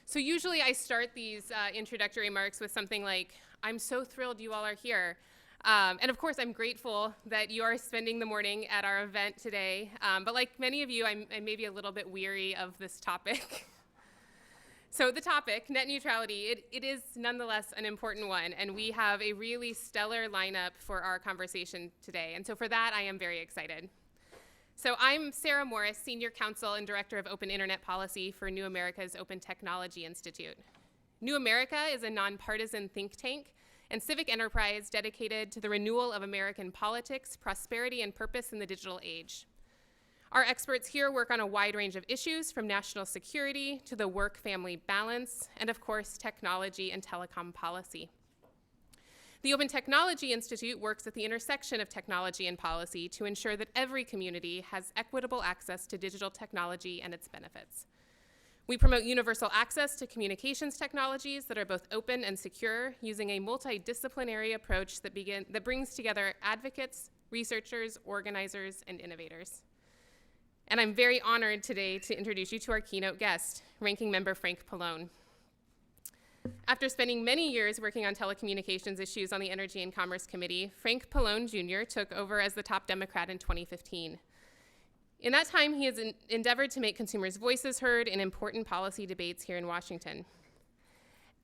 So usually I start these introductory remarks with something like, I'm so thrilled you all are here. And of course, I'm grateful that you are spending the morning at our event today. But like many of you, I'm maybe a little bit weary of this topic. So the topic, net neutrality, it is nonetheless an important one. And we have a really stellar lineup for our conversation today. And so for that, I am very excited. So I'm Sarah Morris, Senior Counsel and Director of Open Internet Policy for New America's Open Technology Institute. New America is a nonpartisan think tank and civic enterprise dedicated to the renewal of American politics, prosperity, and purpose in the digital age. Our experts here work on a wide range of issues, from national security to the work-family balance, and of course, technology and telecom policy. The Open Technology Institute works at the intersection of technology and policy to ensure that every community has equitable access to digital technology and its benefits. We promote universal access to communications technologies that are both open and secure, using a multidisciplinary approach that brings together advocates, researchers, organizers, and innovators. And I'm very honored today to introduce you to our keynote guest, Ranking Member Frank Pallone. After spending many years working on telecommunications issues on the Energy and Commerce Committee, Frank Pallone Jr. took over as the top Democrat in 2015. In that time, he has endeavored to make consumers' voices heard in important policy debates here in Washington.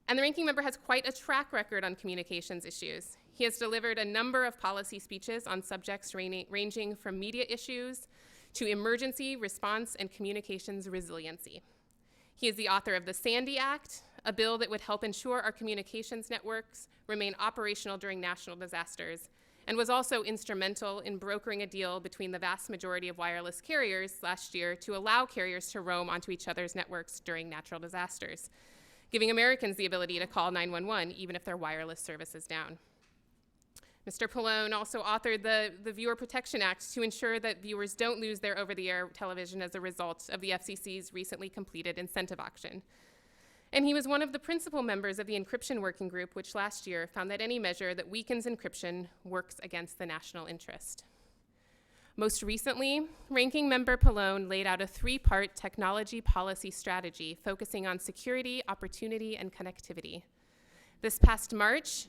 And the ranking member has quite a track record on communications issues. He has delivered a number of policy speeches on subjects ranging from media issues to emergency response and communications resiliency. He is the author of the Sandy Act, a bill that would help ensure our communications networks remain operational during national disasters, and was also instrumental in brokering a deal between the vast majority of wireless carriers last year to allow carriers to roam onto each other's networks during natural disasters, giving Americans the ability to call 911 even if their wireless service is down. Mr. Pallone also authored the Viewer Protection Act to ensure that viewers don't lose their over-the-air television as a result of the FCC's recently completed incentive auction. And he was one of the principal members of the encryption working group, which last year found that any measure that weakens encryption works against the national interest. Most recently, Ranking Member Pallone laid out a three-part technology policy strategy focusing on security, opportunity, and connectivity. This past March,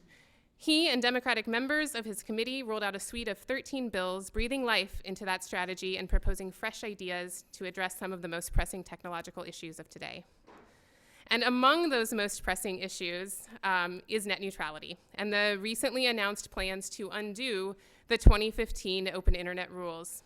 he and Democratic members of his committee rolled out a suite of 13 bills, breathing life into that strategy and proposing fresh ideas to address some of the most pressing technological issues of today. And among those most pressing issues is net neutrality and the recently announced plans to undo the 2015 Open Internet rules.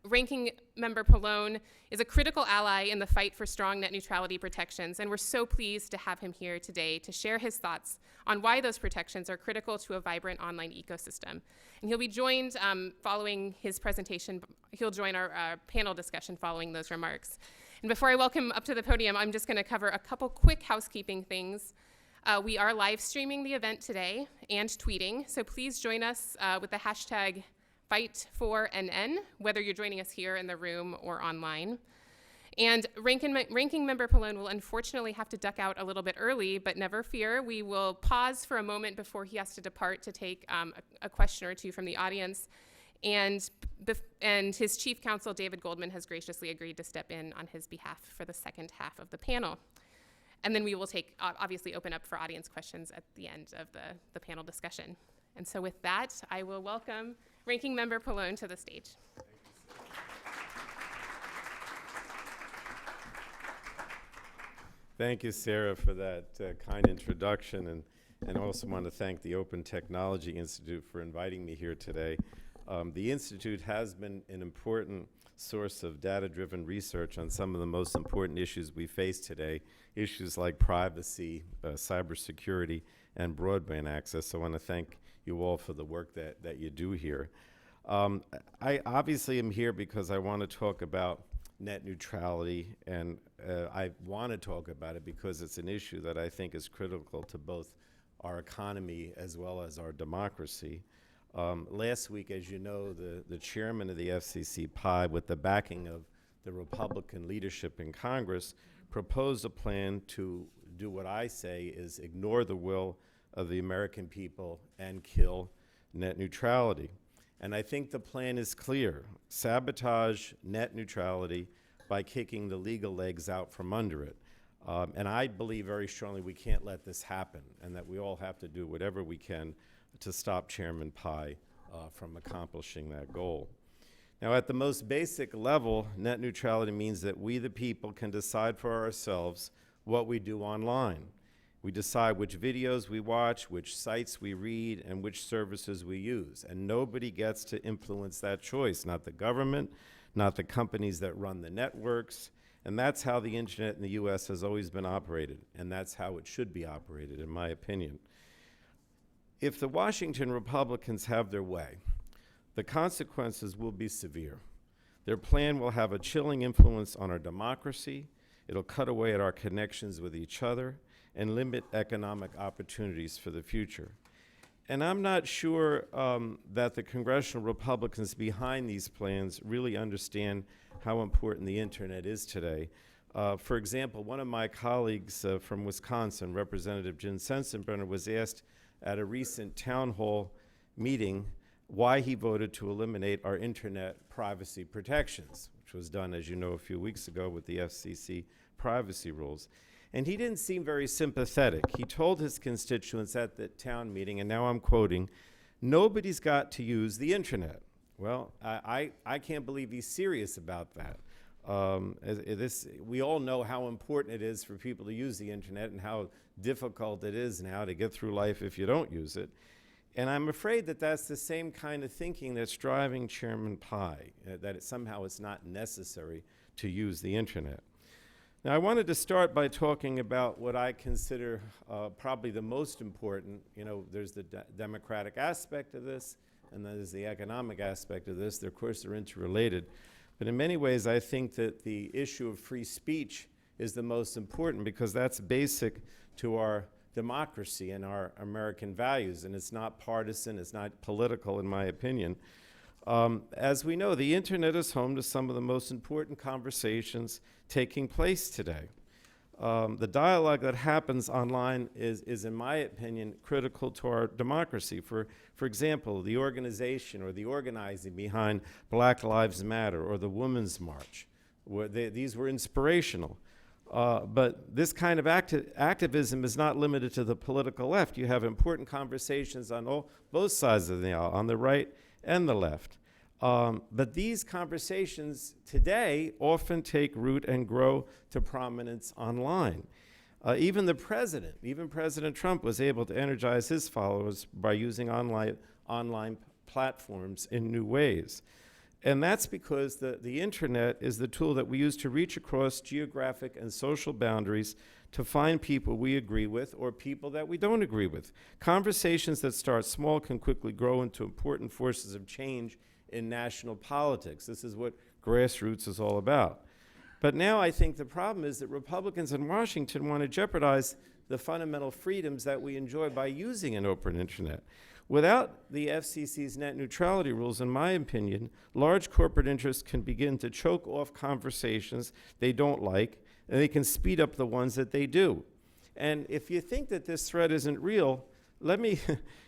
Ranking Member Pallone is a critical ally in the fight for strong net neutrality protections, and we're so pleased to have him here today to share his thoughts on why those protections are critical to a vibrant online ecosystem. And he'll be joined following his presentation, he'll join our panel discussion following those remarks. And before I welcome him up to the podium, I'm just gonna cover a couple quick housekeeping things. We are live streaming the event today and tweeting, so please join us with the hashtag #FightForNN, whether you're joining us here in the room or online. And Ranking Member Pallone will unfortunately have to duck out a little bit early, but never fear, we will pause for a moment before he has to depart to take a question or two from the audience. And his chief counsel, David Goldman, has graciously agreed to step in on his behalf for the second half of the panel. And then we will obviously open up for audience questions at the end of the panel discussion. And so with that, I will welcome Ranking Member Pallone to the stage. Thank you, Sarah, for that kind introduction, and also want to thank the Open Technology Institute for inviting me here today. The Institute has been an important source of data-driven research on some of the most important issues we face today, issues like privacy, cybersecurity, and broadband access. So I want to thank you all for the work that you do here. I obviously am here because I want to talk about net neutrality, and I want to talk about it because it's an issue that I think is critical to both our economy as well as our democracy. Last week, as you know, the chairman of the FCC, Pai, with the backing of the Republican leadership in Congress, proposed a plan to do what I say is ignore the will of the American people and kill net neutrality. And I think the plan is clear: sabotage net neutrality by kicking the legal legs out from under it. And I believe very strongly we can't let this happen, and that we all have to do whatever we can to stop Chairman Pai from accomplishing that goal. Now, at the most basic level, net neutrality means that we, the people, can decide for ourselves what we do online. We decide which videos we watch, which sites we read, and which services we use. And nobody gets to influence that choice, not the government, not the companies that run the networks. And that's how the internet in the US has always been operated, and that's how it should be operated, in my opinion. If the Washington Republicans have their way, the consequences will be severe. Their plan will have a chilling influence on our democracy. It'll cut away at our connections with each other and limit economic opportunities for the future. And I'm not sure that the congressional Republicans behind these plans really understand how important the internet is today. For example, one of my colleagues from Wisconsin, Representative Jim Sensenbrenner, was asked at a recent town hall meeting why he voted to eliminate our internet privacy protections, which was done, as you know, a few weeks ago with the FCC privacy rules. And he didn't seem very sympathetic. He told his constituents at the town meeting, and now I'm quoting, "Nobody's got to use the internet." Well, I can't believe he's serious about that. We all know how important it is for people to use the internet and how difficult it is now to get through life if you don't use it. And I'm afraid that that's the same kind of thinking that's driving Chairman Pai, that somehow it's not necessary to use the internet. Now, I wanted to start by talking about what I consider probably the most important. You know, there's the democratic aspect of this, and then there's the economic aspect of this. Of course, they're interrelated. But in many ways, I think that the issue of free speech is the most important, because that's basic to our democracy and our American values, and it's not partisan, it's not political, in my opinion. As we know, the internet is home to some of the most important conversations taking place today. The dialogue that happens online is, in my opinion, critical to our democracy. For example, the organization or the organizing behind Black Lives Matter or the Women's March, these were inspirational. But this kind of activism is not limited to the political left. You have important conversations on both sides of the aisle, on the right and the left. But these conversations today often take root and grow to prominence online. Even President Trump was able to energize his followers by using online platforms in new ways. And that's because the internet is the tool that we use to reach across geographic and social boundaries to find people we agree with or people that we don't agree with. Conversations that start small can quickly grow into important forces of change in national politics. This is what grassroots is all about. But now I think the problem is that Republicans in Washington want to jeopardize the fundamental freedoms that we enjoy by using an open internet. Without the FCC's net neutrality rules, in my opinion, large corporate interests can begin to choke off conversations they don't like, and they can speed up the ones that they do. And if you think that this threat isn't real, let me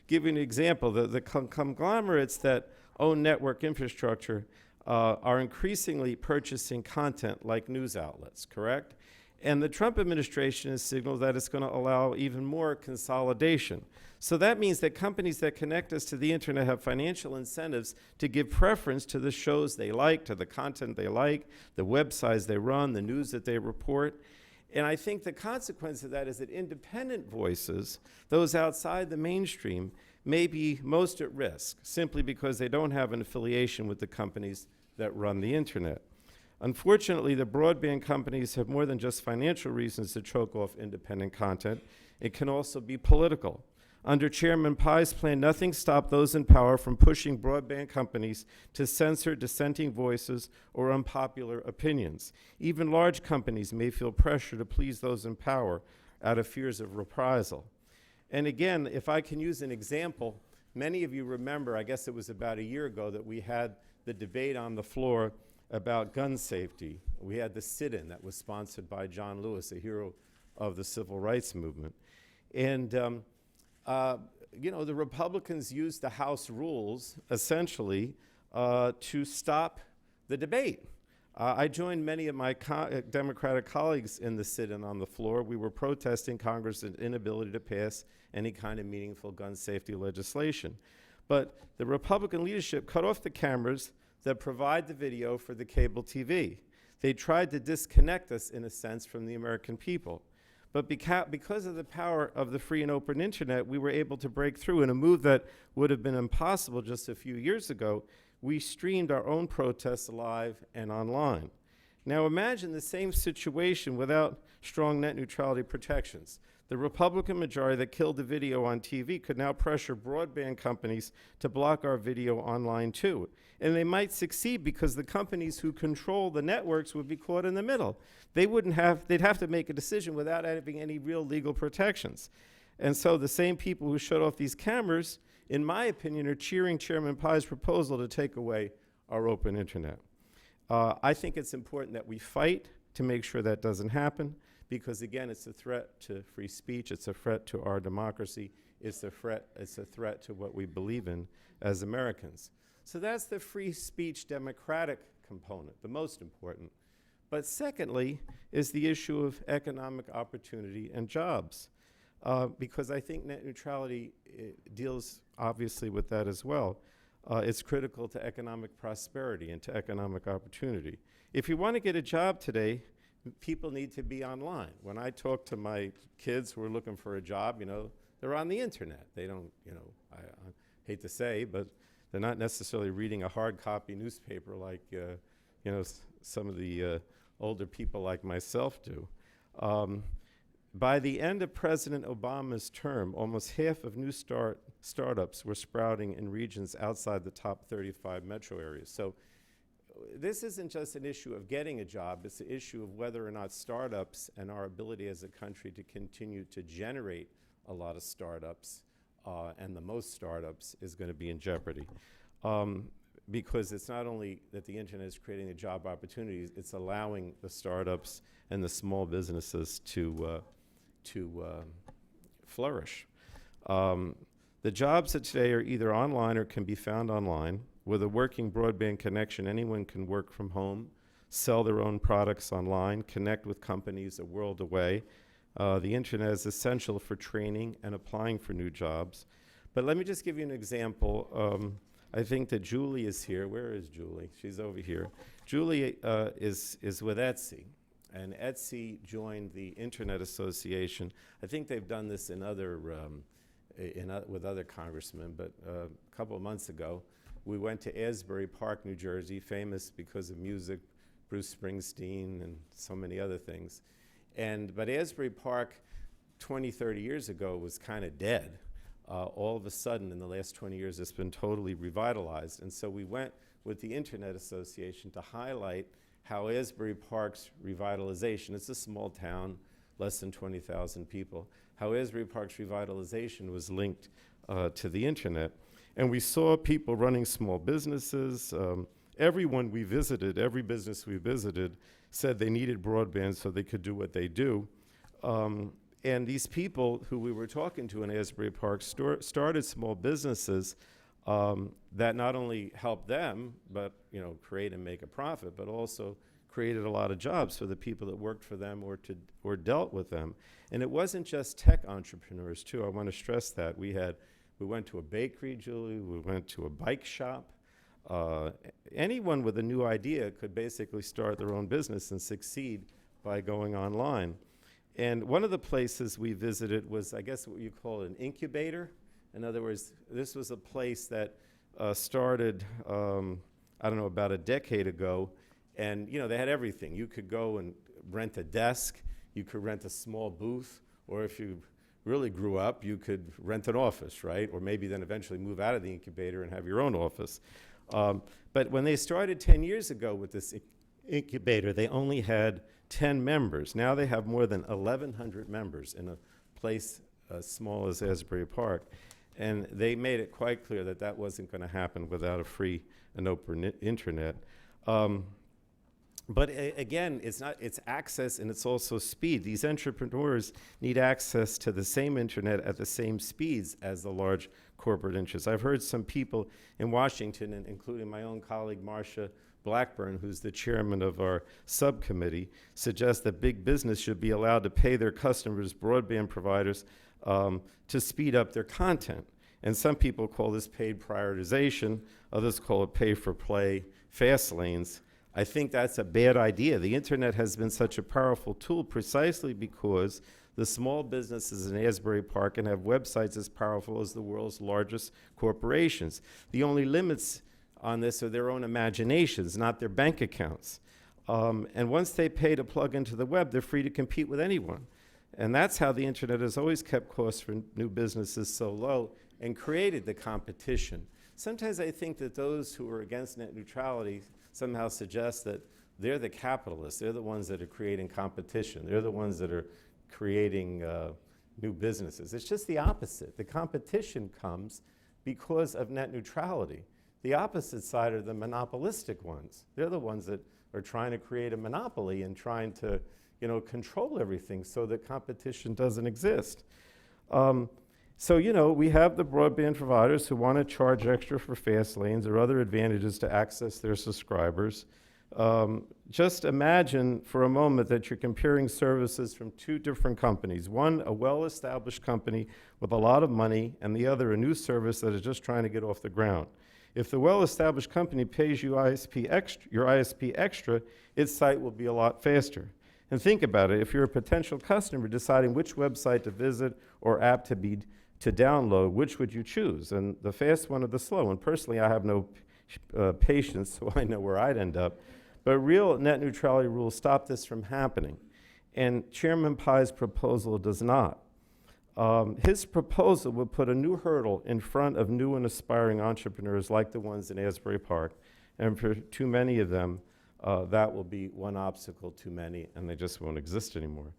give you an example. The conglomerates that own network infrastructure are increasingly purchasing content like news outlets, correct? And the Trump administration has signaled that it's going to allow even more consolidation. So that means that companies that connect us to the internet have financial incentives to give preference to the shows they like, to the content they like, the websites they run, the news that they report. And I think the consequence of that is that independent voices, those outside the mainstream, may be most at risk, simply because they don't have an affiliation with the companies that run the internet. Unfortunately, the broadband companies have more than just financial reasons to choke off independent content. It can also be political. Under Chairman Pai's plan, nothing stopped those in power from pushing broadband companies to censor dissenting voices or unpopular opinions. Even large companies may feel pressure to please those in power out of fears of reprisal. And again, if I can use an example, many of you remember, I guess it was about a year ago, that we had the debate on the floor about gun safety. We had the sit-in that was sponsored by John Lewis, a hero of the civil rights movement. And you know, the Republicans used the House rules, essentially, to stop the debate. I joined many of my Democratic colleagues in the sit-in on the floor. We were protesting Congress's inability to pass any kind of meaningful gun safety legislation. But the Republican leadership cut off the cameras that provide the video for the cable TV. They tried to disconnect us, in a sense, from the American people. But because of the power of the free and open internet, we were able to break through in a move that would have been impossible just a few years ago. We streamed our own protests live and online. Now imagine the same situation without strong net neutrality protections. The Republican majority that killed the video on TV could now pressure broadband companies to block our video online too. And they might succeed because the companies who control the networks would be caught in the middle. They'd have to make a decision without having any real legal protections. And so the same people who shut off these cameras, in my opinion, are cheering Chairman Pai's proposal to take away our open internet. I think it's important that we fight to make sure that doesn't happen, because again, it's a threat to free speech, it's a threat to our democracy, it's a threat to what we believe in as Americans. So that's the free speech democratic component, the most important. But secondly is the issue of economic opportunity and jobs, because I think net neutrality deals obviously with that as well. It's critical to economic prosperity and to economic opportunity. If you want to get a job today, people need to be online. When I talk to my kids who are looking for a job, they're on the internet. They don't, I hate to say, but they're not necessarily reading a hard copy newspaper like, some of the older people like myself do. By the end of President Obama's term, almost half of new startups were sprouting in regions outside the top 35 metro areas. So this isn't just an issue of getting a job, it's an issue of whether or not startups and our ability as a country to continue to generate a lot of startups, and the most startups, is going to be in jeopardy. Because it's not only that the internet is creating the job opportunities, it's allowing the startups and the small businesses to flourish. The jobs of today are either online or can be found online. With a working broadband connection, anyone can work from home, sell their own products online, connect with companies a world away. The internet is essential for training and applying for new jobs. But let me just give you an example. I think that Julie is here. Where is Julie? She's over here. Julie is with Etsy. And Etsy joined the Internet Association. I think they've done this in with other congressmen, but a couple of months ago, we went to Asbury Park, New Jersey, famous because of music, Bruce Springsteen, and so many other things. But Asbury Park, 20, 30 years ago, was kind of dead. All of a sudden, in the last 20 years, it's been totally revitalized. And so we went with the Internet Association to highlight how Asbury Park's revitalization, it's a small town, less than 20,000 people, how Asbury Park's revitalization was linked to the internet. And we saw people running small businesses. Everyone we visited, every business we visited, said they needed broadband so they could do what they do. And these people who we were talking to in Asbury Park started small businesses that not only helped them, but create and make a profit, but also created a lot of jobs for the people that worked for them or dealt with them. And it wasn't just tech entrepreneurs too. I want to stress that. We went to a bakery, Julie. We went to a bike shop. Anyone with a new idea could basically start their own business and succeed by going online. And one of the places we visited was, I guess, what you call an incubator. In other words, this was a place that started, about a decade ago. And, they had everything. You could go and rent a desk. You could rent a small booth. Or if you really grew up, you could rent an office, right? Or maybe then eventually move out of the incubator and have your own office. But when they started 10 years ago with this incubator, they only had 10 members. Now they have more than 1,100 members in a place as small as Asbury Park. And they made it quite clear that that wasn't going to happen without a free and open internet. But again, it's access and it's also speed. These entrepreneurs need access to the same internet at the same speeds as the large corporate interests. I've heard some people in Washington, including my own colleague Marcia Blackburn, who's the chairman of our subcommittee, suggests that big business should be allowed to pay their customers, broadband providers, to speed up their content. And some people call this paid prioritization, others call it pay-for-play, fast lanes. I think that's a bad idea. The internet has been such a powerful tool precisely because the small businesses in Asbury Park can have websites as powerful as the world's largest corporations. The only limits on this are their own imaginations, not their bank accounts. And once they pay to plug into the web, they're free to compete with anyone. And that's how the internet has always kept costs for new businesses so low and created the competition. Sometimes I think that those who are against net neutrality somehow suggest that they're the capitalists. They're the ones that are creating competition. They're the ones that are creating new businesses. It's just the opposite. The competition comes because of net neutrality. The opposite side are the monopolistic ones. They're the ones that are trying to create a monopoly and trying to, control everything so that competition doesn't exist. So, we have the broadband providers who want to charge extra for fast lanes or other advantages to access their subscribers. Just imagine for a moment that you're comparing services from two different companies. One, a well-established company with a lot of money, and the other, a new service that is just trying to get off the ground. If the well-established company pays you your ISP extra, its site will be a lot faster. And think about it, if you're a potential customer deciding which website to visit or app to download, which would you choose? And the fast one or the slow one? Personally, I have no patience, so I know where I'd end up. But real net neutrality rules stop this from happening. And Chairman Pai's proposal does not. His proposal would put a new hurdle in front of new and aspiring entrepreneurs like the ones in Asbury Park. And for too many of them, that will be one obstacle too many, and they just won't exist anymore.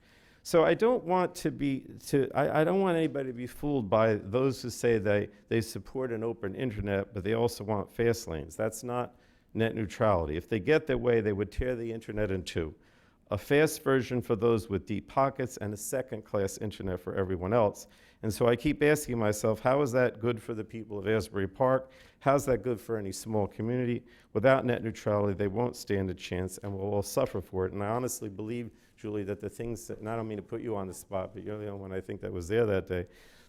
So I don't want I don't want anybody to be fooled by those who say they support an open internet, but they also want fast lanes. That's not net neutrality. If they get their way, they would tear the internet in two. A fast version for those with deep pockets and a second-class internet for everyone else. And so I keep asking myself, how is that good for the people of Asbury Park? How's that good for any small community? Without net neutrality, they won't stand a chance and we'll all suffer for it. And I honestly believe, Julie, that the things that, and I don't mean to put you on the spot, but you're the only one I think that was there that day,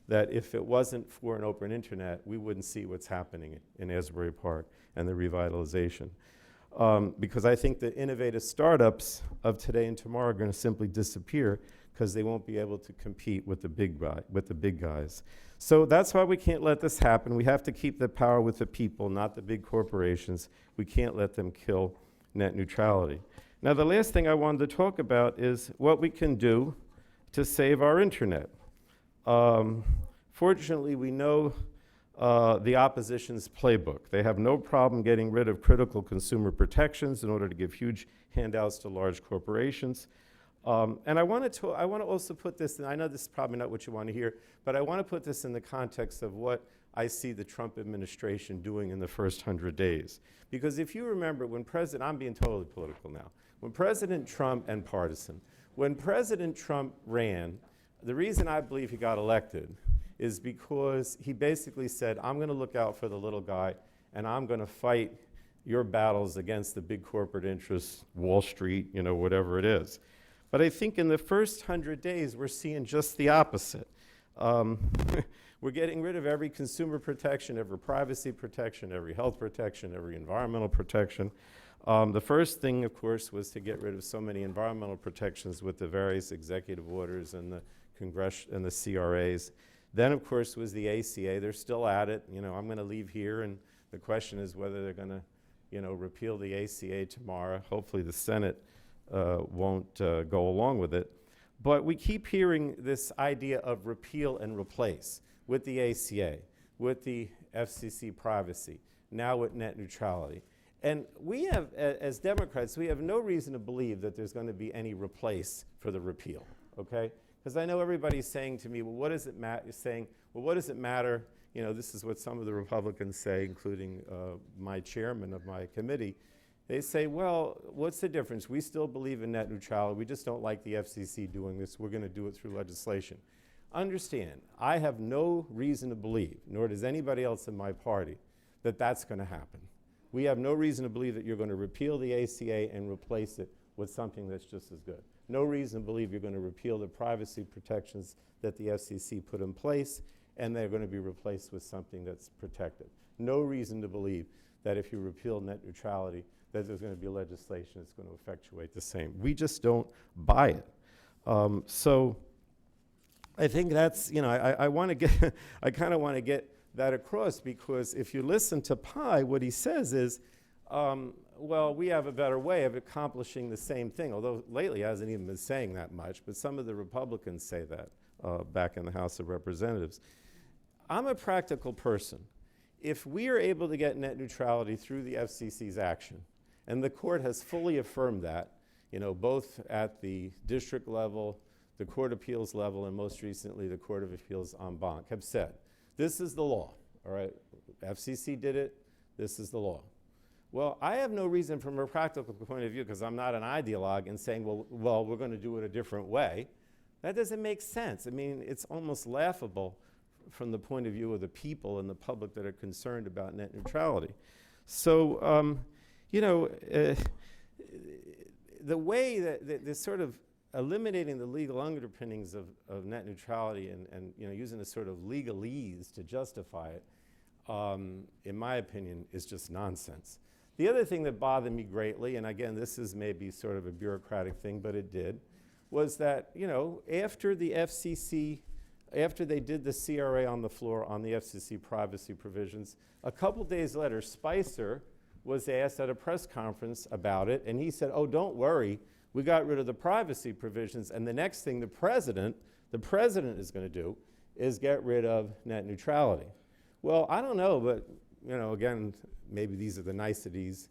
that if it wasn't for an open internet, we wouldn't see what's happening in Asbury Park and the revitalization. Because I think the innovative startups of today and tomorrow are going to simply disappear because they won't be able to compete with the big guys. So that's why we can't let this happen. We have to keep the power with the people, not the big corporations. We can't let them kill net neutrality. Now, the last thing I wanted to talk about is what we can do to save our internet. Fortunately, we know the opposition's playbook. They have no problem getting rid of critical consumer protections in order to give huge handouts to large corporations. And I want to also put this, and I know this is probably not what you want to hear, but I want to put this in the context of what I see the Trump administration doing in the first 100 days. Because if you remember when I'm being totally political now, when President Trump, and partisan, when President Trump ran, the reason I believe he got elected is because he basically said, I'm going to look out for the little guy, and I'm going to fight your battles against the big corporate interests, Wall Street, whatever it is. But I think in the first 100 days, we're seeing just the opposite. We're getting rid of every consumer protection, every privacy protection, every health protection, every environmental protection. The first thing, of course, was to get rid of so many environmental protections with the various executive orders and the and the CRAs. Then, of course, was the ACA. They're still at it. I'm going to leave here, and the question is whether they're going to, repeal the ACA tomorrow. Hopefully, the Senate won't go along with it. But we keep hearing this idea of repeal and replace with the ACA, with the FCC privacy, now with net neutrality. And we have, as Democrats, we have no reason to believe that there's going to be any replace for the repeal, okay? Because I know everybody's saying to me, well, what does it matter? What does it matter? This is what some of the Republicans say, including my chairman of my committee. They say, well, what's the difference? We still believe in net neutrality. We just don't like the FCC doing this. We're going to do it through legislation. Understand, I have no reason to believe, nor does anybody else in my party, that that's going to happen. We have no reason to believe that you're going to repeal the ACA and replace it with something that's just as good. No reason to believe you're going to repeal the privacy protections that the FCC put in place, and they're going to be replaced with something that's protected. No reason to believe that if you repeal net neutrality, that there's going to be legislation that's going to effectuate the same. We just don't buy it. So I think that's, you know, I want to get, I kind of want to get that across, because if you listen to Pai, what he says is, well, we have a better way of accomplishing the same thing, although lately he hasn't even been saying that much, but some of the Republicans say that back in the House of Representatives. I'm a practical person. If we are able to get net neutrality through the FCC's action, and the court has fully affirmed that, you know, both at the district level, the Court of Appeals level, and most recently the Court of Appeals en banc have said, this is the law, all right? FCC did it, this is the law. Well, I have no reason from a practical point of view, because I'm not an ideologue, in saying, well, we're going to do it a different way. That doesn't make sense. I mean, it's almost laughable from the point of view of the people and the public that are concerned about net neutrality. So, you know, the way that this sort of eliminating the legal underpinnings of net neutrality and you know, using a sort of legalese to justify it, in my opinion, is just nonsense. The other thing that bothered me greatly, and again, this is maybe sort of a bureaucratic thing, but it did, was that, you know, after the FCC, after they did the CRA on the floor on the FCC privacy provisions, a couple days later, Spicer was asked at a press conference about it, and he said, oh, don't worry, we got rid of the privacy provisions, and the next thing the president is going to do is get rid of net neutrality. Well, I don't know, but, you know, again, maybe these are the niceties.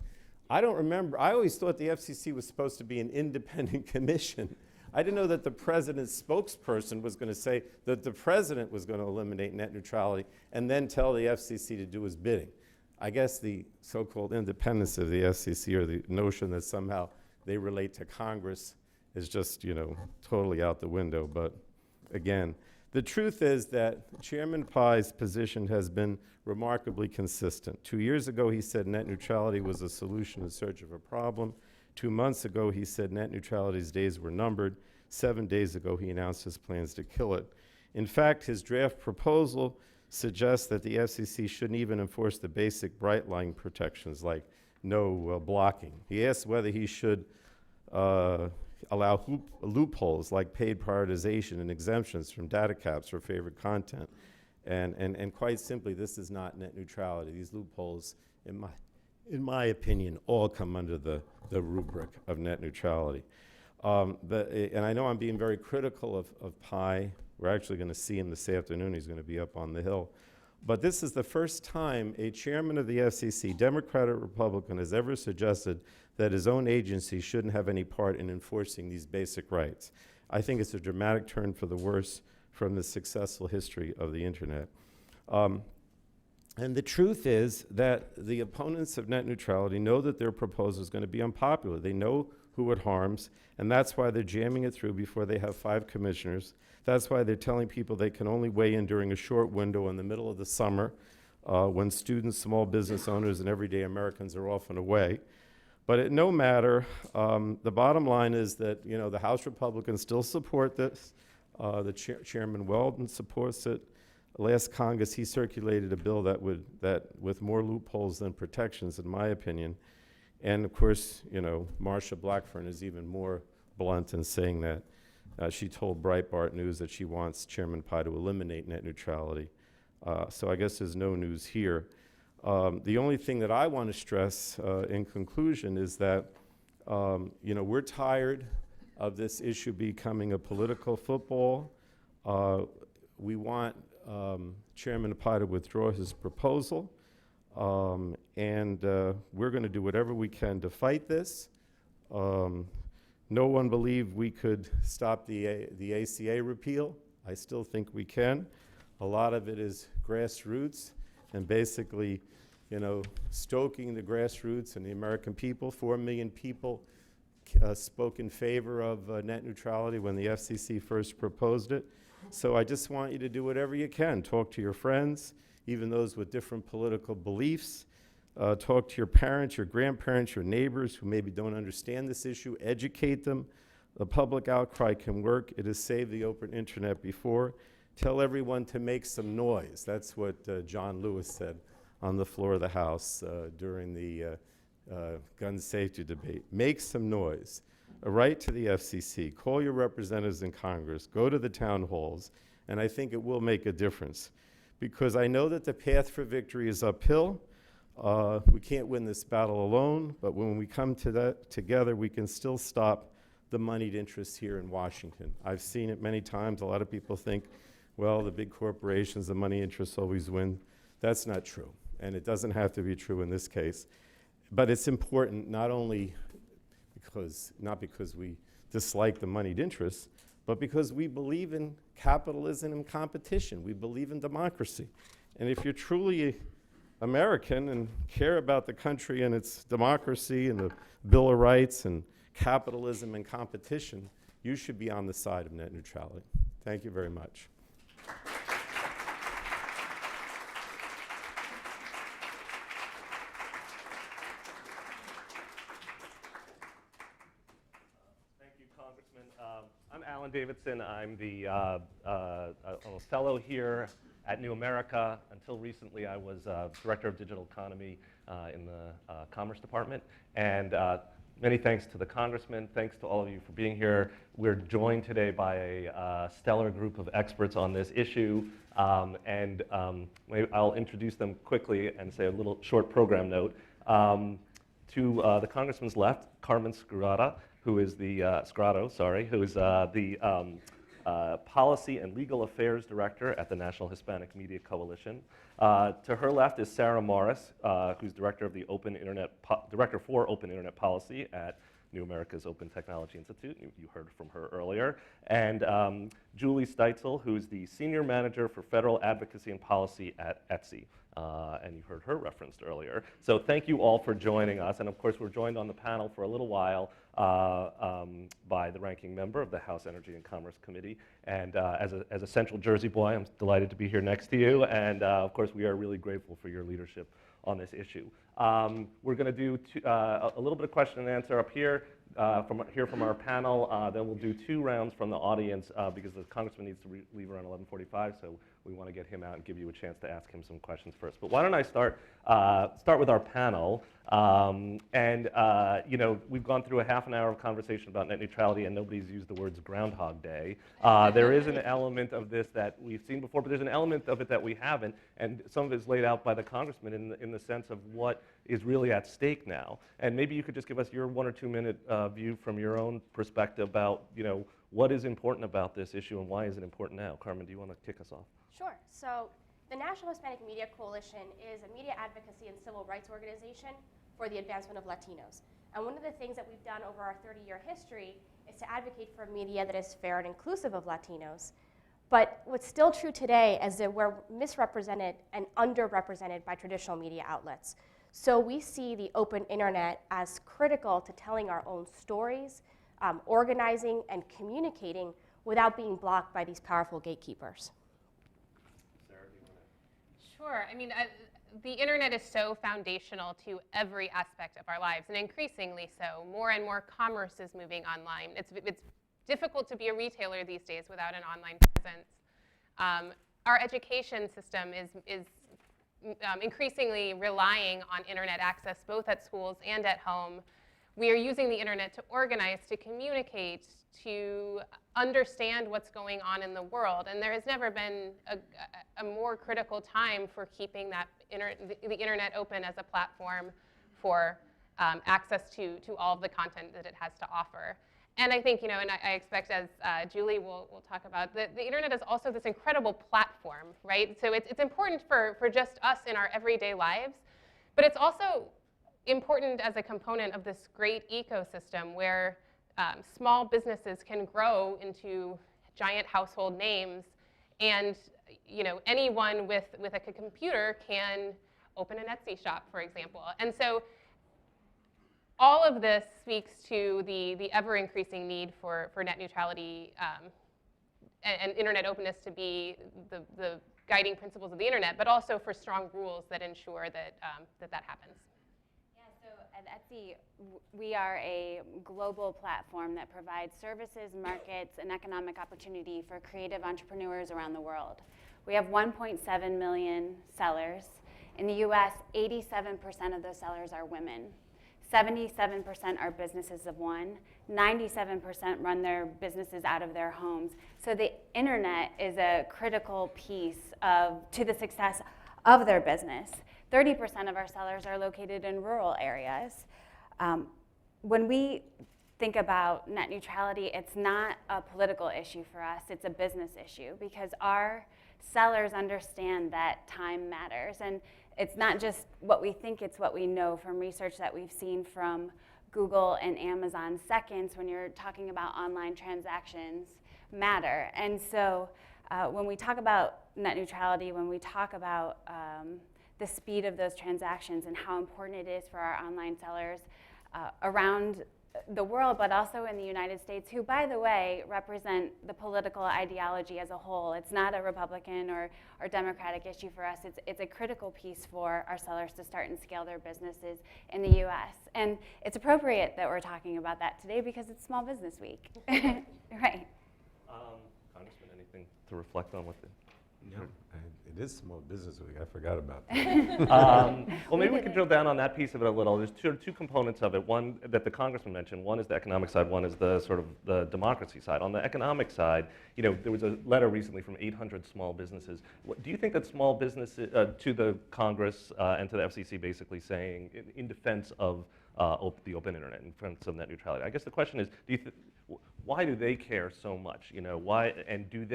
I don't remember. I always thought the FCC was supposed to be an independent commission. I didn't know that the president's spokesperson was going to say that the president was going to eliminate net neutrality and then tell the FCC to do his bidding. I guess the so-called independence of the FCC, or the notion that somehow they relate to Congress, is just, you know, totally out the window. But again, the truth is that Chairman Pai's position has been remarkably consistent. 2 years ago, he said net neutrality was a solution in search of a problem. 2 months ago, he said net neutrality's days were numbered. 7 days ago, he announced his plans to kill it. In fact, his draft proposal suggests that the FCC shouldn't even enforce the basic bright line protections like no blocking. He asked whether he should allow loopholes like paid prioritization and exemptions from data caps for favorite content. And quite simply, this is not net neutrality. These loopholes, in my opinion, all come under the rubric of net neutrality. And I know I'm being very critical of Pai. We're actually going to see him this afternoon. He's going to be up on the Hill. But this is the first time a chairman of the FCC, Democrat or Republican, has ever suggested that his own agency shouldn't have any part in enforcing these basic rights. I think it's a dramatic turn for the worse from the successful history of the internet. And the truth is that the opponents of net neutrality know that their proposal is going to be unpopular. They know who it harms, and that's why they're jamming it through before they have 5 commissioners. That's why they're telling people they can only weigh in during a short window in the middle of the summer when students, small business owners, and everyday Americans are often away. But at no matter, the bottom line is that, you know, the House Republicans still support this. Chairman Weldon supports it. Last Congress, he circulated a bill that with more loopholes than protections, in my opinion. And of course, you know, Marsha Blackburn is even more blunt in saying that. She told Breitbart News that she wants Chairman Pai to eliminate net neutrality. So I guess there's no news here. The only thing that I want to stress in conclusion is that, you know, we're tired of this issue becoming a political football. We want Chairman Pai to withdraw his proposal. And we're going to do whatever we can to fight this. No one believed we could stop the ACA repeal. I still think we can. A lot of it is grassroots and basically, you know, stoking the grassroots and the American people. 4 million people spoke in favor of net neutrality when the FCC first proposed it. So I just want you to do whatever you can. Talk to your friends, even those with different political beliefs. Talk to your parents, your grandparents, your neighbors who maybe don't understand this issue. Educate them. The public outcry can work. It has saved the open internet before. Tell everyone to make some noise. That's what John Lewis said on the floor of the House during the gun safety debate. Make some noise. Write to the FCC. Call your representatives in Congress. Go to the town halls. And I think it will make a difference. Because I know that the path for victory is uphill. We can't win this battle alone, but when we come to that together, we can still stop the moneyed interests here in Washington. I've seen it many times. A lot of people think, well, the big corporations, the money interests always win. That's not true, and it doesn't have to be true in this case. But it's important not only not because we dislike the moneyed interests, but because we believe in capitalism and competition. We believe in democracy. And if you're truly American and care about the country and its democracy and the Bill of Rights and capitalism and competition, you should be on the side of net neutrality. Thank you very much. Thank you, Congressman. I'm Alan Davidson. I'm the a fellow here at New America. Until recently, I was Director of Digital Economy in the Commerce Department. And many thanks to the Congressman. Thanks to all of you for being here. We're joined today by a stellar group of experts on this issue. I'll introduce them quickly and say a little short program note. To the Congressman's left, Carmen Scurata, who is the Policy and Legal Affairs Director at the National Hispanic Media Coalition. To her left is Sarah Morris, who's Director for Open Internet Policy at New America's Open Technology Institute. You heard from her earlier. And Julie Steitzel, who's the Senior Manager for Federal Advocacy and Policy at Etsy. And you heard her referenced earlier. So thank you all for joining us. And of course, we're joined on the panel for a little while by the ranking member of the House Energy and Commerce Committee. And as a Central Jersey boy, I'm delighted to be here next to you. And of course, we are really grateful for your leadership on this issue. We're going to do a little bit of question and answer up here from our panel. Then we'll do 2 rounds from the audience because the Congressman needs to leave around 11:45. So we want to get him out and give you a chance to ask him some questions first. But why don't I start with our panel? We've gone through a half an hour of conversation about net neutrality, and nobody's used the words Groundhog Day. There is an element of this that we've seen before, but there's an element of it that we haven't, and some of it is laid out by the Congressman in the sense of what is really at stake now. And maybe you could just give us your 1 or 2 minute view from your own perspective about, what is important about this issue and why is it important now? Carmen, do you want to kick us off? Sure. So the National Hispanic Media Coalition is a media advocacy and civil rights organization for the advancement of Latinos. And one of the things that we've done over our 30-year history is to advocate for a media that is fair and inclusive of Latinos. But what's still true today is that we're misrepresented and underrepresented by traditional media outlets. So we see the open internet as critical to telling our own stories, organizing and communicating without being blocked by these powerful gatekeepers. Sure. I mean, the internet is so foundational to every aspect of our lives, and increasingly so. More and more commerce is moving online. It's difficult to be a retailer these days without an online presence. Our education system is increasingly relying on internet access, both at schools and at home. We are using the internet to organize, to communicate, to understand what's going on in the world. And there has never been a more critical time for keeping the internet open as a platform for access to all of the content that it has to offer. And I think, and I expect, as Julie will talk about, the internet is also this incredible platform, right? So it's important for just us in our everyday lives, but it's also important as a component of this great ecosystem where small businesses can grow into giant household names, and anyone with a computer can open an Etsy shop, for example. And so all of this speaks to the ever-increasing need for net neutrality and internet openness to be the guiding principles of the internet, but also for strong rules that ensure that that happens. Yeah, so at Etsy, we are a global platform that provides services, markets, and economic opportunity for creative entrepreneurs around the world. We have 1.7 million sellers. In the US, 87% of those sellers are women. 77% are businesses of one. 97% run their businesses out of their homes. So the internet is a critical piece to the success of their business. 30% of our sellers are located in rural areas. When we think about net neutrality, it's not a political issue for us, it's a business issue, because our sellers understand that time matters. And it's not just what we think, it's what we know from research that we've seen from Google and Amazon. Seconds, when you're talking about online transactions, matter. And so when we talk about net neutrality, when we talk about the speed of those transactions and how important it is for our online sellers around the world, but also in the United States, who, by the way, represent the political ideology as a whole. It's not a Republican or Democratic issue for us. It's a critical piece for our sellers to start and scale their businesses in the US. And it's appropriate that we're talking about that today because it's Small Business Week. Right. Congressman, anything to reflect on with it? No, it is Small Business Week. I forgot about that. Well, maybe we could drill down on that piece of it a little. There's two components of it. One that the Congressman mentioned. One is the economic side. One is the sort of the democracy side. On the economic side, there was a letter recently from 800 small businesses. Do you think that small businesses to the Congress and to the FCC basically saying in defense of the open internet, in defense of net neutrality? I guess the question is, why do they care so much? Why? And do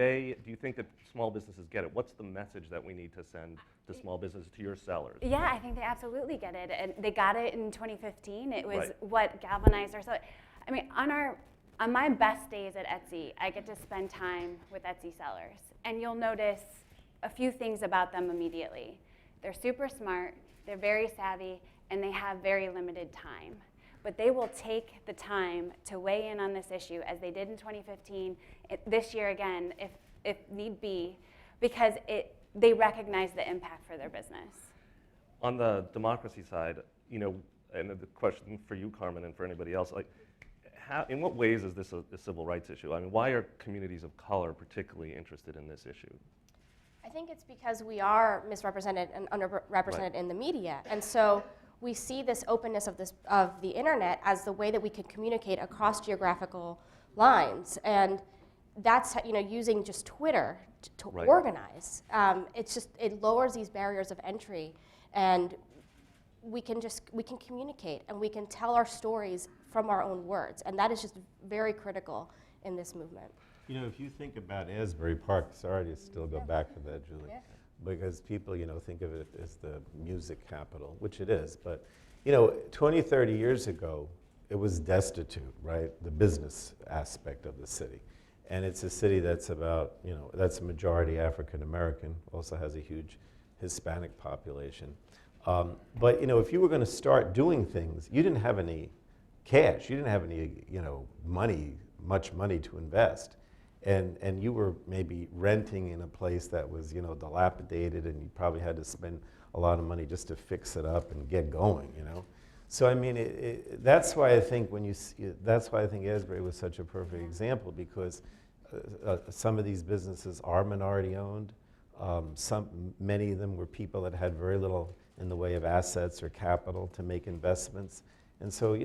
you think that small businesses get it? What's the message that we need to send to small businesses, to your sellers? Yeah, I think they absolutely get it, and they got it in 2015. It was Right. what galvanized our sellers. I mean, on my best days at Etsy, I get to spend time with Etsy sellers, and you'll notice a few things about them immediately. They're super smart, they're very savvy, and they have very limited time. But they will take the time to weigh in on this issue, as they did in 2015, this year again, if need be, because they recognize the impact for their business. On the democracy side, and the question for you, Carmen, and for anybody else, in what ways is this a civil rights issue? I mean, why are communities of color particularly interested in this issue? I think it's because we are misrepresented and underrepresented in the media. And so we see this openness of the internet as the way that we can communicate across geographical lines. And that's using just Twitter to Right. organize. It lowers these barriers of entry, and we can communicate and we can tell our stories from our own words. And that is just very critical in this movement. If you think about Asbury Park, sorry to still go back to that, Julie, Yeah. because people, think of it as the music capital, which it is. But, 20, 30 years ago, it was destitute, right? The business aspect of the city. And it's a city that's about, that's a majority African American, also has a huge Hispanic population. But, if you were going to start doing things, you didn't have any cash. You didn't have any, much money to invest. And you were maybe renting in a place that was, dilapidated, and you probably had to spend a lot of money just to fix it up and get going, So I mean, that's why I think that's why I think Asbury was such a perfect example, because some of these businesses are minority owned. Many of them were people that had very little in the way of assets or capital to make investments. And so,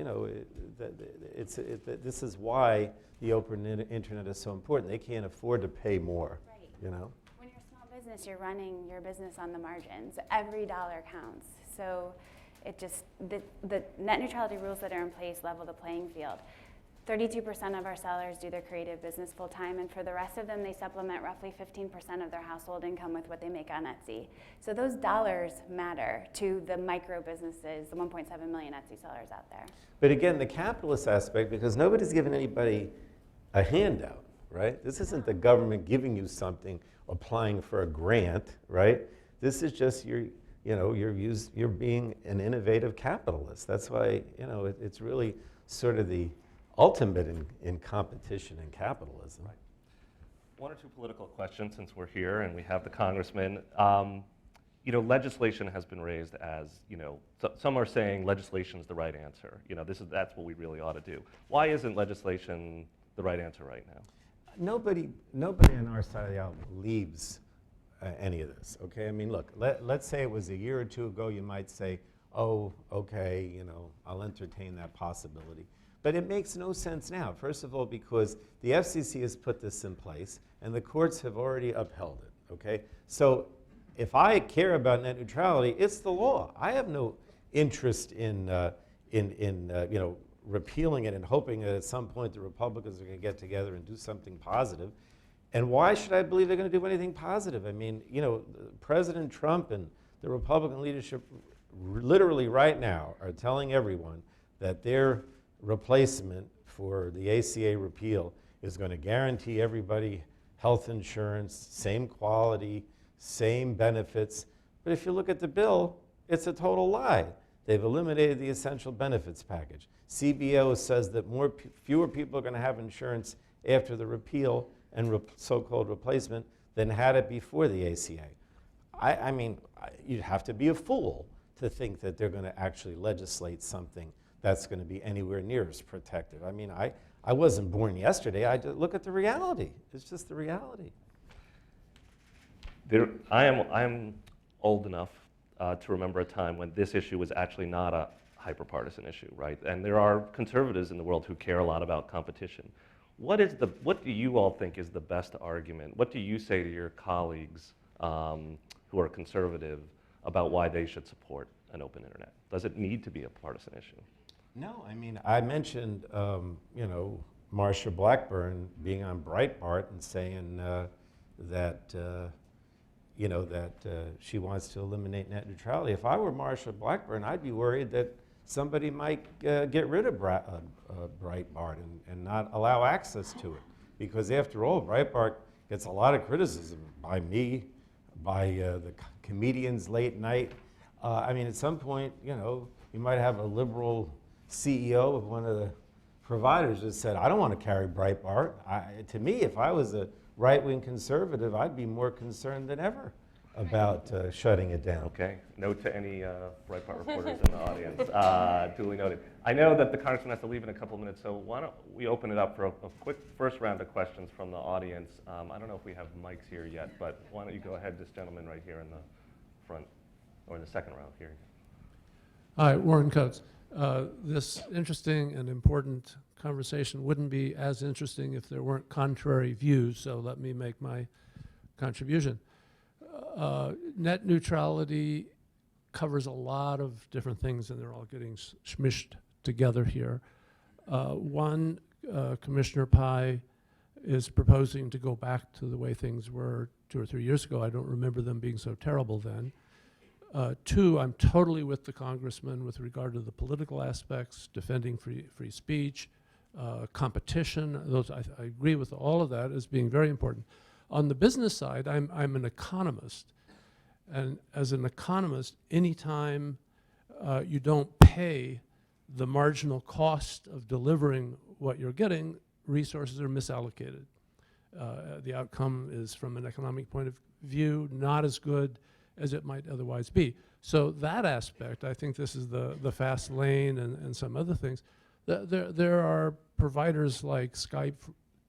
this is why the open internet is so important. They can't afford to pay more, Right. When you're a small business, you're running your business on the margins. Every dollar counts. So the net neutrality rules that are in place level the playing field. 32% of our sellers do their creative business full time, and for the rest of them, they supplement roughly 15% of their household income with what they make on Etsy. So those dollars matter to the micro businesses, the 1.7 million Etsy sellers out there. But again, the capitalist aspect, because nobody's giving anybody a handout, right? This isn't the government giving you something, applying for a grant, right? This is just you're being an innovative capitalist. That's why, it's really sort of the ultimate in competition and capitalism. Right. One or two political questions since we're here and we have the congressman. Legislation has been raised as, some are saying legislation is the right answer. That's what we really ought to do. Why isn't legislation the right answer right now? Nobody on our side of the aisle believes any of this, okay? I mean, look, let's say it was a year or two ago, you might say, oh, okay, I'll entertain that possibility. But it makes no sense now. First of all, because the FCC has put this in place, and the courts have already upheld it, okay? So if I care about net neutrality, it's the law. I have no interest in repealing it and hoping that at some point the Republicans are going to get together and do something positive. And why should I believe they're going to do anything positive? I mean, President Trump and the Republican leadership literally right now are telling everyone that their replacement for the ACA repeal is going to guarantee everybody health insurance, same quality, same benefits. But if you look at the bill, it's a total lie. They've eliminated the essential benefits package. CBO says that fewer people are going to have insurance after the repeal and so-called replacement than had it before the ACA. I mean, you'd have to be a fool to think that they're going to actually legislate something that's going to be anywhere near as protective. I mean, I wasn't born yesterday. I just look at the reality. It's just the reality. I am old enough to remember a time when this issue was actually not a hyper-partisan issue, right? And there are conservatives in the world who care a lot about competition. What do you all think is the best argument? What do you say to your colleagues who are conservative about why they should support an open internet? Does it need to be a partisan issue? No, I mean, I mentioned, Marsha Blackburn being on Breitbart and saying that she wants to eliminate net neutrality. If I were Marsha Blackburn, I'd be worried that somebody might get rid of Breitbart and not allow access to it. Because after all, Breitbart gets a lot of criticism by me, by the comedians late night. I mean, at some point, you might have a liberal CEO of one of the providers that said, I don't want to carry Breitbart. To me, if I was a right-wing conservative, I'd be more concerned than ever about shutting it down. Okay. Note to any Breitbart reporters in the audience. Duly noted. I know that the congressman has to leave in a couple of minutes, so why don't we open it up for a quick first round of questions from the audience. I don't know if we have mics here yet, but why don't you go ahead, this gentleman right here in the front, or in the second round here. Hi, Warren Coates. This interesting and important conversation wouldn't be as interesting if there weren't contrary views, so let me make my contribution. Net neutrality covers a lot of different things, and they're all getting smished together here. One, Commissioner Pai is proposing to go back to the way things were 2 or 3 years ago. I don't remember them being so terrible then. Two, I'm totally with the congressman with regard to the political aspects, defending free speech, competition. I agree with all of that as being very important. On the business side, I'm an economist. And as an economist, anytime you don't pay the marginal cost of delivering what you're getting, resources are misallocated. The outcome is, from an economic point of view, not as good as it might otherwise be. So that aspect, I think this is the fast lane and some other things. There are providers like Skype,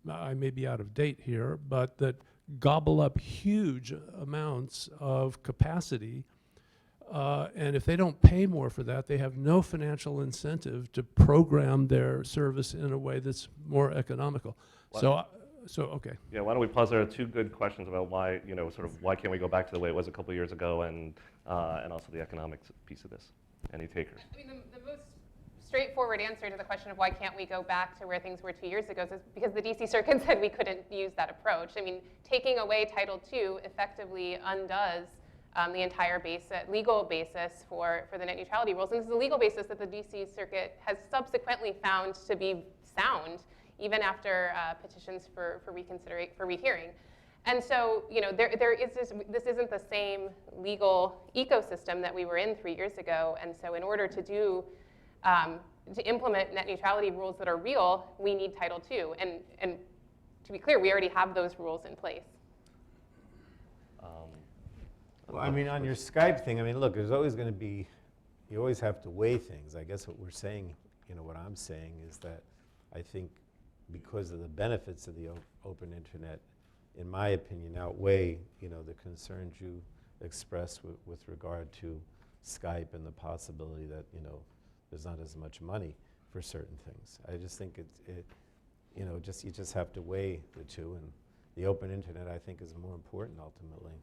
I may be out of date here, but that gobble up huge amounts of capacity. And if they don't pay more for that, they have no financial incentive to program their service in a way that's more economical. So okay. Yeah, why don't we pause there? Are two good questions about why, why can't we go back to the way it was a couple of years ago, and also the economics piece of this. Any takers? I mean, the most straightforward answer to the question of why can't we go back to where things were 2 years ago is because the DC Circuit said we couldn't use that approach. I mean, taking away Title II effectively undoes the entire legal basis for the net neutrality rules. And this is a legal basis that the DC Circuit has subsequently found to be sound, even after petitions for rehearing. And so, this isn't the same legal ecosystem that we were in 3 years ago. And so, in order to implement net neutrality rules that are real, we need Title II. And to be clear, we already have those rules in place. Well, I mean, on your Skype thing, I mean, look, there's always going to be, you always have to weigh things. I guess what we're saying, what I'm saying is that I think because of the benefits of the open internet, in my opinion, outweigh, the concerns you expressed with regard to Skype and the possibility that, there's not as much money for certain things. I just think you just have to weigh the two, and the open internet, I think, is more important ultimately.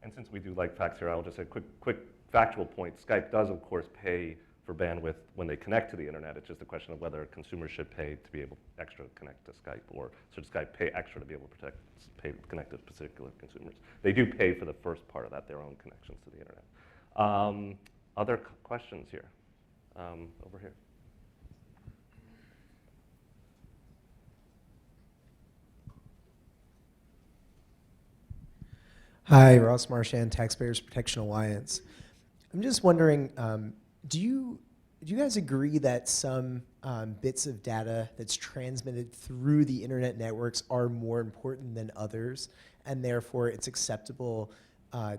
And since we do like facts here, I'll just say a quick factual point. Skype does, of course, pay for bandwidth when they connect to the internet. It's just a question of whether consumers should pay to be able extra to connect to Skype, or should Skype pay extra to be able to connect to particular consumers. They do pay for the first part of that, their own connections to the internet. Other questions here? Over here. Hi, Ross Marchand, Taxpayers Protection Alliance. I'm just wondering, do you guys agree that some bits of data that's transmitted through the internet networks are more important than others, and therefore it's acceptable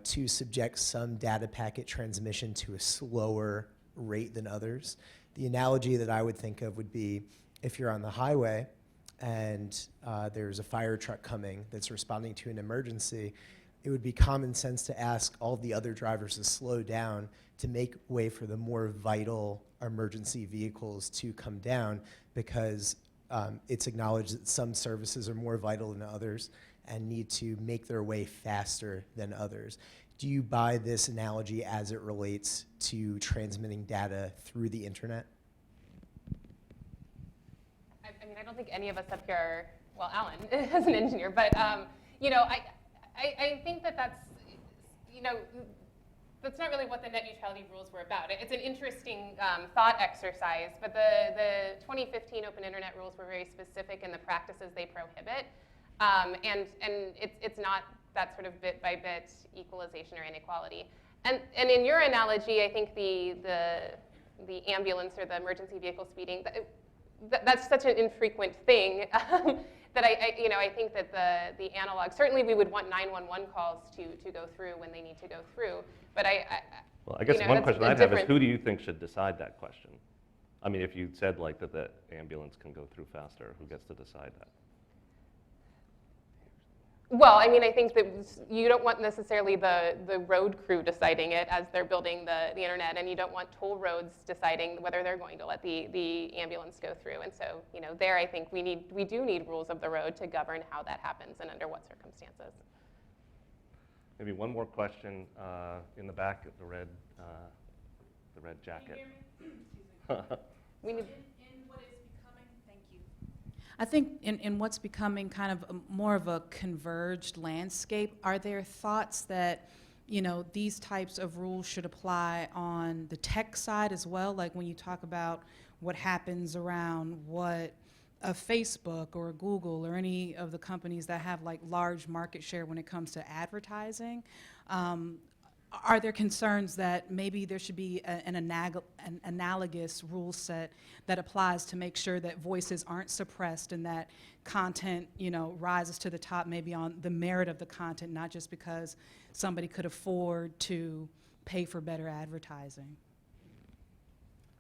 to subject some data packet transmission to a slower rate than others? The analogy that I would think of would be if you're on the highway and there's a fire truck coming that's responding to an emergency, it would be common sense to ask all the other drivers to slow down to make way for the more vital emergency vehicles to come down, because it's acknowledged that some services are more vital than others and need to make their way faster than others. Do you buy this analogy as it relates to transmitting data through the internet? I mean, I don't think any of us up here, well, Alan is an engineer, but I think that's not really what the net neutrality rules were about. It's an interesting thought exercise, but the 2015 Open Internet rules were very specific in the practices they prohibit, and it's not that sort of bit by bit equalization or inequality. And in your analogy, I think the ambulance or the emergency vehicle speeding, that's such an infrequent thing. That I think that the analog, certainly we would want 911 calls to go through when they need to go through, but Well, I guess one question I'd have is, who do you think should decide that question? I mean, if you said like that the ambulance can go through faster, who gets to decide that? Well, I mean, I think that you don't want necessarily the road crew deciding it as they're building the internet, and you don't want toll roads deciding whether they're going to let the ambulance go through. And so, there I think we do need rules of the road to govern how that happens and under what circumstances. Maybe one more question in the back of the red jacket. We need. I think in what's becoming kind of more of a converged landscape, are there thoughts that, these types of rules should apply on the tech side as well? Like when you talk about what happens around what a Facebook or a Google or any of the companies that have like large market share when it comes to advertising, are there concerns that maybe there should be an analogous rule set that applies to make sure that voices aren't suppressed and that content, rises to the top maybe on the merit of the content, not just because somebody could afford to pay for better advertising?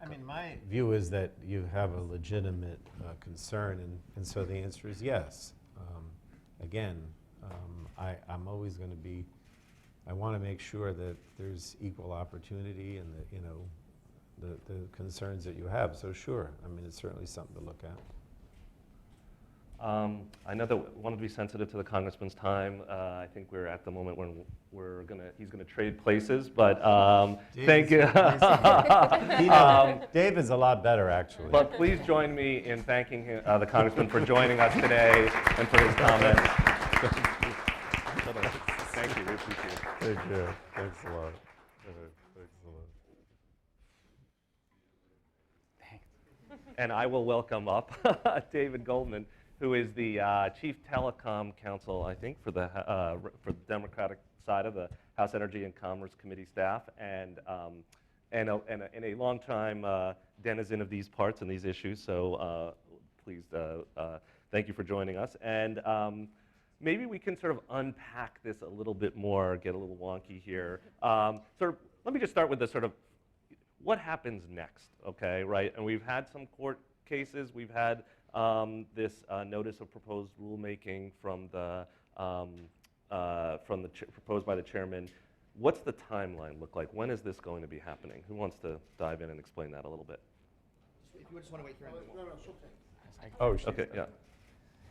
I mean, my view is that you have a legitimate concern, and so the answer is yes. Again, I'm always going to be, I want to make sure that there's equal opportunity and that, the concerns that you have. So sure, I mean, it's certainly something to look at. I know that we wanted to be sensitive to the congressman's time. I think we're at the moment when he's gonna trade places, but thank you. Dave is a lot better, actually. But please join me in thanking him, the congressman for joining us today and for his comments. Thank you, we appreciate it. Thank you. Thanks a lot. Thanks a lot. And I will welcome up David Goldman, who is the Chief Telecom Counsel, I think, for the Democratic side of the House Energy and Commerce Committee staff, and a long-time denizen of these parts and these issues. So please thank Thank you for joining us. And maybe we can sort of unpack this a little bit more, get a little wonky here. Let me just start with the sort of what happens next, okay, right? And we've had some court cases. We've had this notice of proposed rulemaking from the proposed by the chairman. What's the timeline look like? When is this going to be happening? Who wants to dive in and explain that a little bit? If you just want to wait here. Oh, Okay, yeah.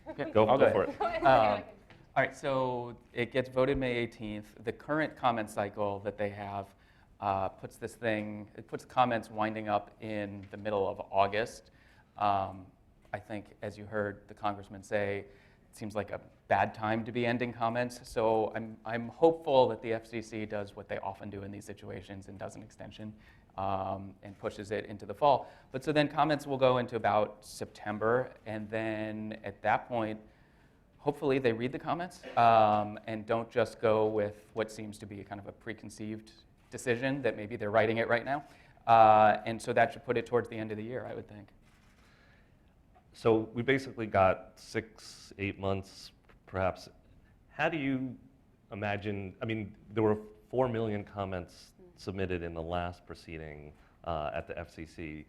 okay. Go I'll go for it. All right, so it gets voted May 18th. The current comment cycle that they have puts comments winding up in the middle of August. I think, as you heard the congressman say, it seems like a bad time to be ending comments. So I'm hopeful that the FCC does what they often do in these situations and does an extension and pushes it into the fall. But so then comments will go into about September, and then at that point, hopefully they read the comments and don't just go with what seems to be kind of a preconceived decision that maybe they're writing it right now. And so that should put it towards the end of the year, I would think. So we basically got 6, 8 months, perhaps. How do you imagine, I mean, there were 4 million comments submitted in the last proceeding at the FCC.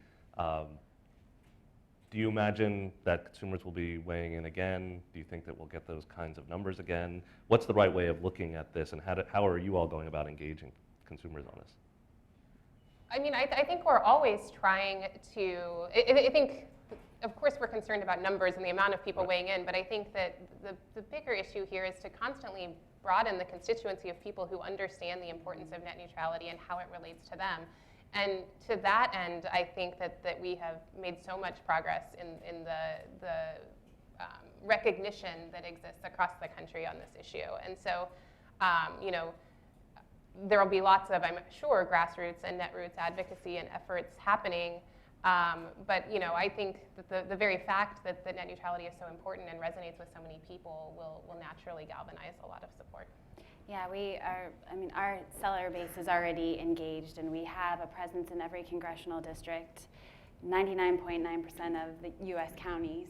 Do you imagine that consumers will be weighing in again? Do you think that we'll get those kinds of numbers again? What's the right way of looking at this, and how are you all going about engaging consumers on this? I mean, I think we're always trying to, I think, of course, we're concerned about numbers and the amount of people weighing in, but I think that the bigger issue here is to constantly broaden the constituency of people who understand the importance of net neutrality and how it relates to them. And to that end, I think that we have made so much progress in the recognition that exists across the country on this issue. And so, you know, there will be lots of, I'm sure, grassroots and netroots advocacy and efforts happening. But you know, I think that the very fact that net neutrality is so important and resonates with so many people will naturally galvanize a lot of support. Yeah, we are, I mean, our seller base is already engaged, and we have a presence in every congressional district, 99.9% of the US counties.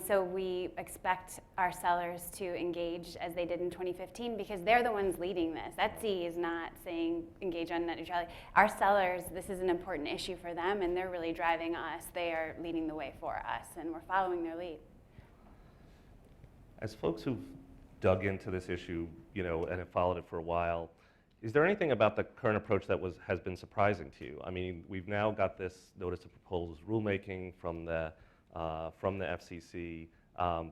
So we expect our sellers to engage as they did in 2015 because they're the ones leading this. Etsy is not saying engage on net neutrality. Our sellers, this is an important issue for them, and they're really driving us. They are leading the way for us, and we're following their lead. As folks who've dug into this issue, you know, and have followed it for a while, is there anything about the current approach that has been surprising to you? I mean, we've now got this notice of proposed rulemaking from the FCC.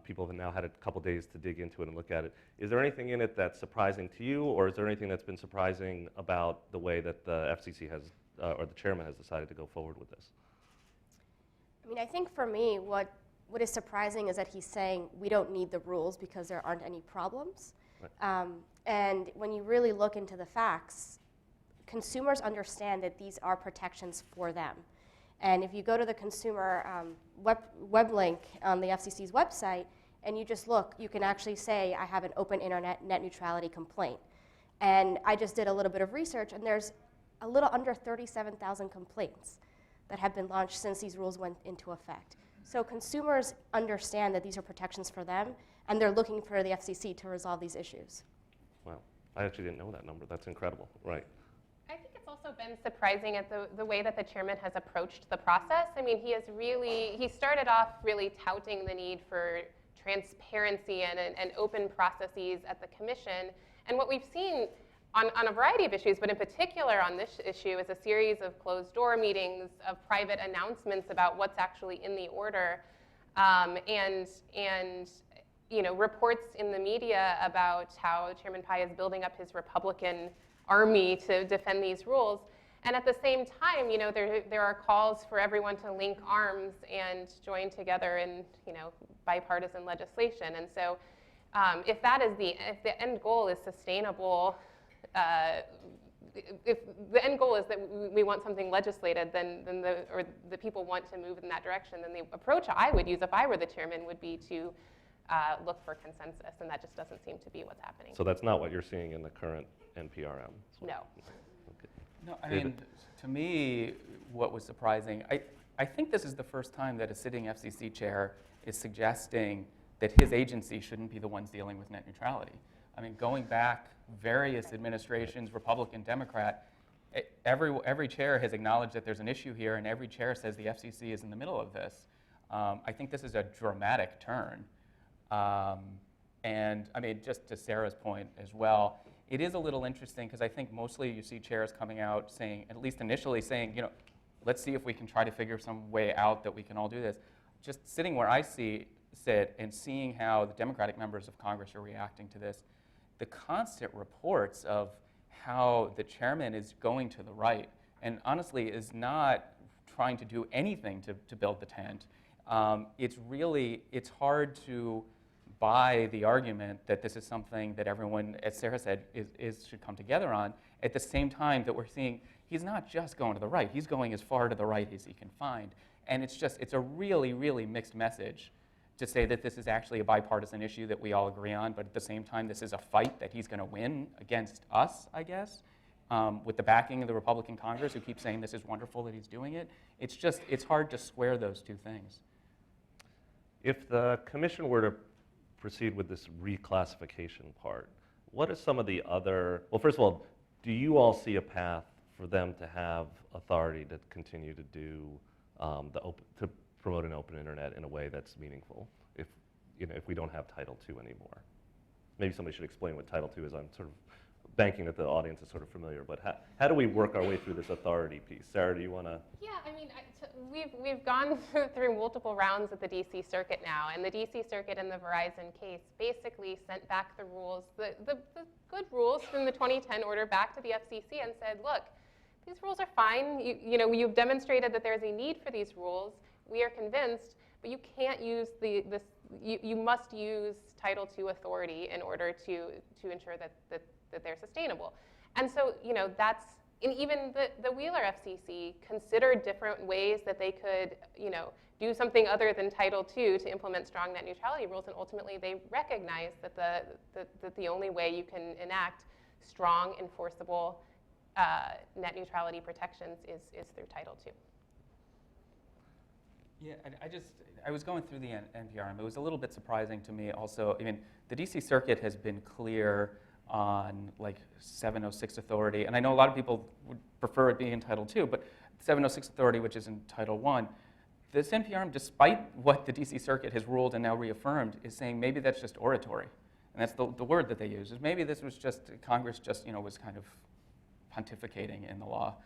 People have now had a couple days to dig into it and look at it. Is there anything in it that's surprising to you, or is there anything that's been surprising about the way that the FCC has, or the chairman has decided to go forward with this? I mean, I think for me, what is surprising is that he's saying we don't need the rules because there aren't any problems. Right. And when you really look into the facts, consumers understand that these are protections for them. And if you go to the consumer web link on the FCC's website and you just look, you can actually say, I have an open internet net neutrality complaint. And I just did a little bit of research, and there's a little under 37,000 complaints that have been launched since these rules went into effect. So consumers understand that these are protections for them, and they're looking for the FCC to resolve these issues. Wow, I actually didn't know that number. That's incredible, right? I think it's also been surprising at the way that the chairman has approached the process. I mean, he started off really touting the need for transparency and open processes at the commission. And what we've seen on a variety of issues, but in particular on this issue, is a series of closed-door meetings, of private announcements about what's actually in the order, and you know, reports in the media about how Chairman Pai is building up his Republican army to defend these rules. And at the same time, you know, there are calls for everyone to link arms and join together in, you know, bipartisan legislation. And so, if the end goal is sustainable, if the end goal is that we want something legislated, then the people want to move in that direction, then the approach I would use if I were the chairman would be to look for consensus, and that just doesn't seem to be what's happening. So that's not what you're seeing in the current NPRM? No. Okay. No, I mean, to me, what was surprising, I think this is the first time that a sitting FCC chair is suggesting that his agency shouldn't be the ones dealing with net neutrality. I mean, going back various administrations, Republican, Democrat, every chair has acknowledged that there's an issue here, and every chair says the FCC is in the middle of this. I think this is a dramatic turn. And I mean, just to Sarah's point as well, it is a little interesting because I think mostly you see chairs coming out saying, at least initially saying, let's see if we can try to figure some way out that we can all do this. Just sitting where I sit and seeing how the Democratic members of Congress are reacting to this, the constant reports of how the chairman is going to the right and honestly is not trying to do anything to build the tent. It's hard to buy the argument that this is something that everyone, as Sarah said, should come together on, at the same time that we're seeing he's not just going to the right, he's going as far to the right as he can find. And it's a really, really mixed message to say that this is actually a bipartisan issue that we all agree on, but at the same time, this is a fight that he's going to win against us, I guess, with the backing of the Republican Congress who keep saying this is wonderful that he's doing it. It's hard to square those two things. If the commission were to proceed with this reclassification part, what are some of the other, well, first of all, do you all see a path for them to have authority to continue to do to promote an open internet in a way that's meaningful if we don't have Title II anymore? Maybe somebody should explain what Title II is. I'm sort of banking that the audience is sort of familiar, but how do we work our way through this authority piece? Sarah, do you want to? Yeah, I mean, we've gone through multiple rounds at the DC Circuit now, and the DC Circuit in the Verizon case basically sent back the rules, the good rules from the 2010 order back to the FCC and said, look, these rules are fine. You've demonstrated that there's a need for these rules. We are convinced, but you can't use you must use Title II authority in order to ensure that they're sustainable. And so, and even the Wheeler FCC considered different ways that they could, do something other than Title II to implement strong net neutrality rules, and ultimately they recognized that the only way you can enact strong, enforceable net neutrality protections is through Title II. Yeah, I was going through the NPRM. It was a little bit surprising to me also. I mean, the DC Circuit has been clear on like 706 authority, and I know a lot of people would prefer it being in Title II, but 706 authority, which is in Title I, this NPRM, despite what the DC Circuit has ruled and now reaffirmed, is saying maybe that's just oratory. And that's the word that they use, is maybe this was just, Congress just, was kind of pontificating in the law,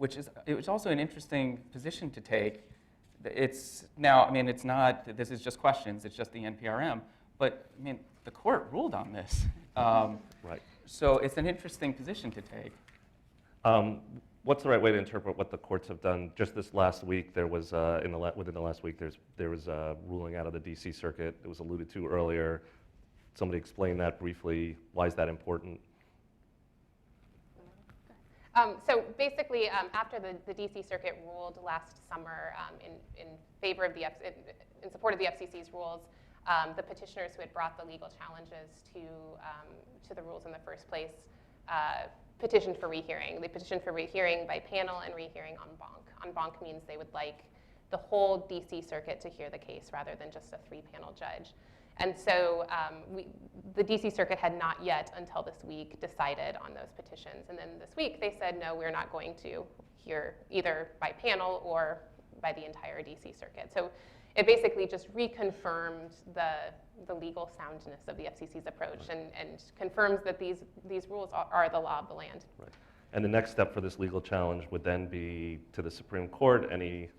it was also an interesting position to take. It's now, I mean, it's not, this is just questions, it's just the NPRM, but I mean, the court ruled on this. Right. So it's an interesting position to take. What's the right way to interpret what the courts have done? Just this last week, there was, within the last week, there was a ruling out of the DC Circuit. It was alluded to earlier. Somebody explain that briefly. Why is that important? So basically, after the DC Circuit ruled last summer in favor of in support of the FCC's rules, the petitioners who had brought the legal challenges to the rules in the first place petitioned for rehearing. They petitioned for rehearing by panel and rehearing en banc. En banc means they would like the whole DC Circuit to hear the case rather than just a 3-panel judge. And so the DC Circuit had not yet, until this week, decided on those petitions. And then this week, they said, no, we're not going to hear either by panel or by the entire DC Circuit. So it basically just reconfirmed the legal soundness of the FCC's approach, right, and confirms that these rules are the law of the land. Right. And the next step for this legal challenge would then be to the Supreme Court. Any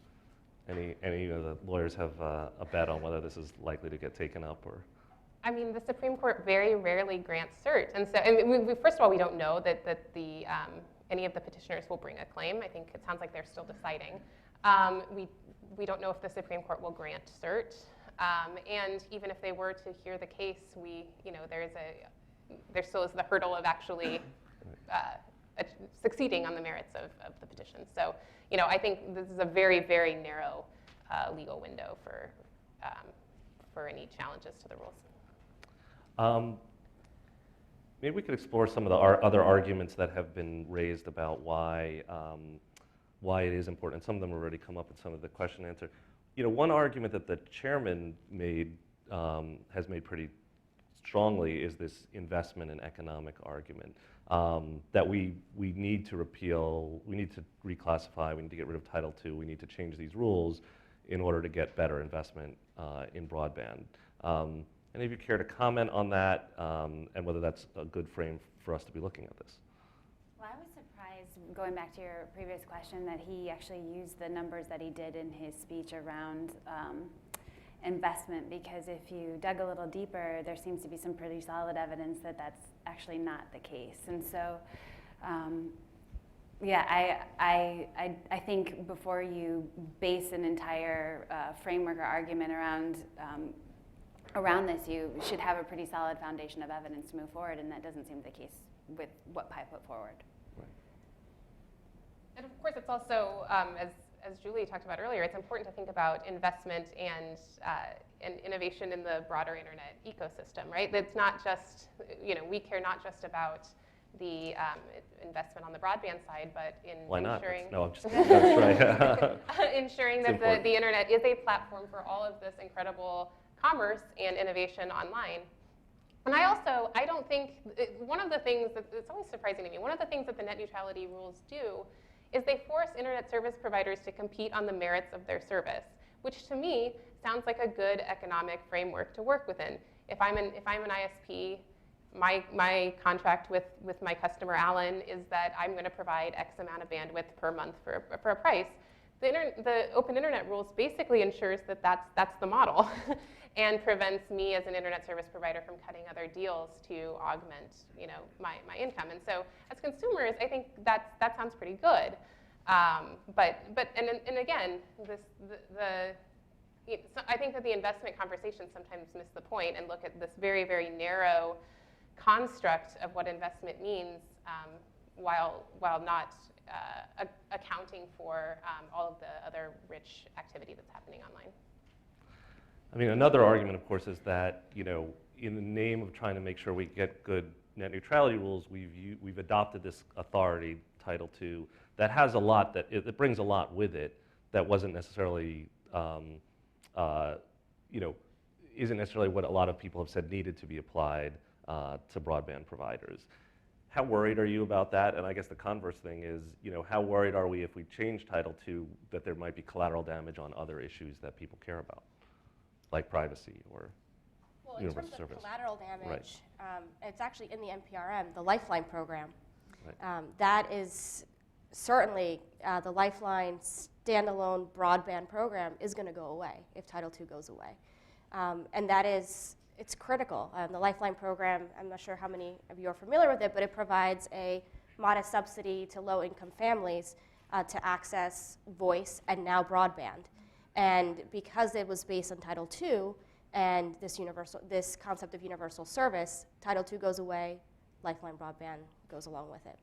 of the lawyers have a bet on whether this is likely to get taken up, or? I mean, the Supreme Court very rarely grants cert, and so first of all, we don't know that any of the petitioners will bring a claim. I think it sounds like they're still deciding. We don't know if the Supreme Court will grant cert, and even if they were to hear the case, there still is the hurdle of actually succeeding on the merits of the petition. So, I think this is a very, very narrow legal window for any challenges to the rules. Maybe we could explore some of the other arguments that have been raised about why it is important. Some of them have already come up in some of the question and answer. one argument that the chairman made, has made pretty strongly is this investment and economic argument, that we need to repeal, we need to reclassify, we need to get rid of Title II, we need to change these rules in order to get better investment in broadband. Any of you care to comment on that, and whether that's a good frame for us to be looking at this? Well, I was surprised, going back to your previous question, that he actually used the numbers that he did in his speech around investment, because if you dug a little deeper, there seems to be some pretty solid evidence that that's actually not the case. And so, yeah, I think before you base an entire framework or argument around this, you should have a pretty solid foundation of evidence to move forward, and that doesn't seem the case with what Pi put forward. And of course, it's also, as Julie talked about earlier, it's important to think about investment and innovation in the broader internet ecosystem, right? It's not just, we care not just about the investment on the broadband side, but in ensuring, no, I'm just that's right. ensuring that the internet is a platform for all of this incredible commerce and innovation online. And I don't think, one of the things that, it's always surprising to me, one of the things that the net neutrality rules do is they force internet service providers to compete on the merits of their service, which to me sounds like a good economic framework to work within. If I'm an ISP, my contract with my customer, Alan, is that I'm going to provide X amount of bandwidth per month for a price. The open internet rules basically ensures that that's the model and prevents me as an internet service provider from cutting other deals to augment my income. And so as consumers, I think that sounds pretty good. And again, I think that the investment conversation sometimes miss the point and look at this very, very narrow construct of what investment means, while not accounting for all of the other rich activity that's happening online. I mean, another argument, of course, is that in the name of trying to make sure we get good net neutrality rules, we've adopted this authority, Title II, that has a lot that it brings a lot with it that wasn't necessarily isn't necessarily what a lot of people have said needed to be applied to broadband providers. How worried are you about that? And I guess the converse thing is, how worried are we if we change Title II that there might be collateral damage on other issues that people care about, like privacy or universal service? In terms of collateral damage, right. It's actually in the NPRM, the Lifeline program. Right. That is certainly the Lifeline standalone broadband program is going to go away if Title II goes away. And that is, it's critical. The Lifeline program, I'm not sure how many of you are familiar with it, but it provides a modest subsidy to low-income families to access voice and now broadband. And because it was based on Title II and this concept of universal service, Title II goes away, Lifeline broadband goes along with it.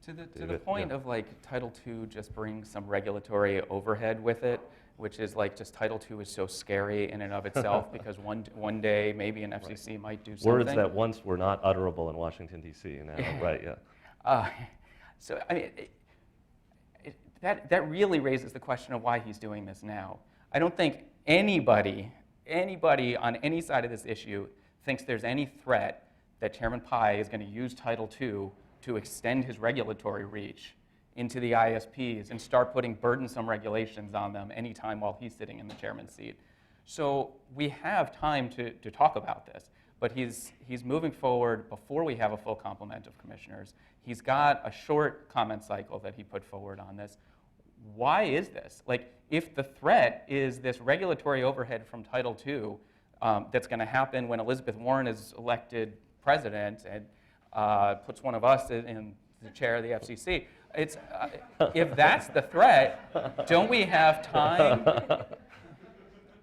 To the point of Title II just brings some regulatory overhead with it, which is just Title II is so scary in and of itself because one day maybe an FCC might do something. Words that once were not utterable in Washington, D.C. now, right, yeah. So, I mean, that really raises the question of why he's doing this now. I don't think anybody on any side of this issue thinks there's any threat that Chairman Pai is going to use Title II to extend his regulatory reach into the ISPs and start putting burdensome regulations on them anytime while he's sitting in the chairman's seat. So we have time to talk about this, but he's moving forward before we have a full complement of commissioners. He's got a short comment cycle that he put forward on this. Why is this? If the threat is this regulatory overhead from Title II that's going to happen when Elizabeth Warren is elected president and puts one of us in the chair of the FCC, if that's the threat, don't we have time?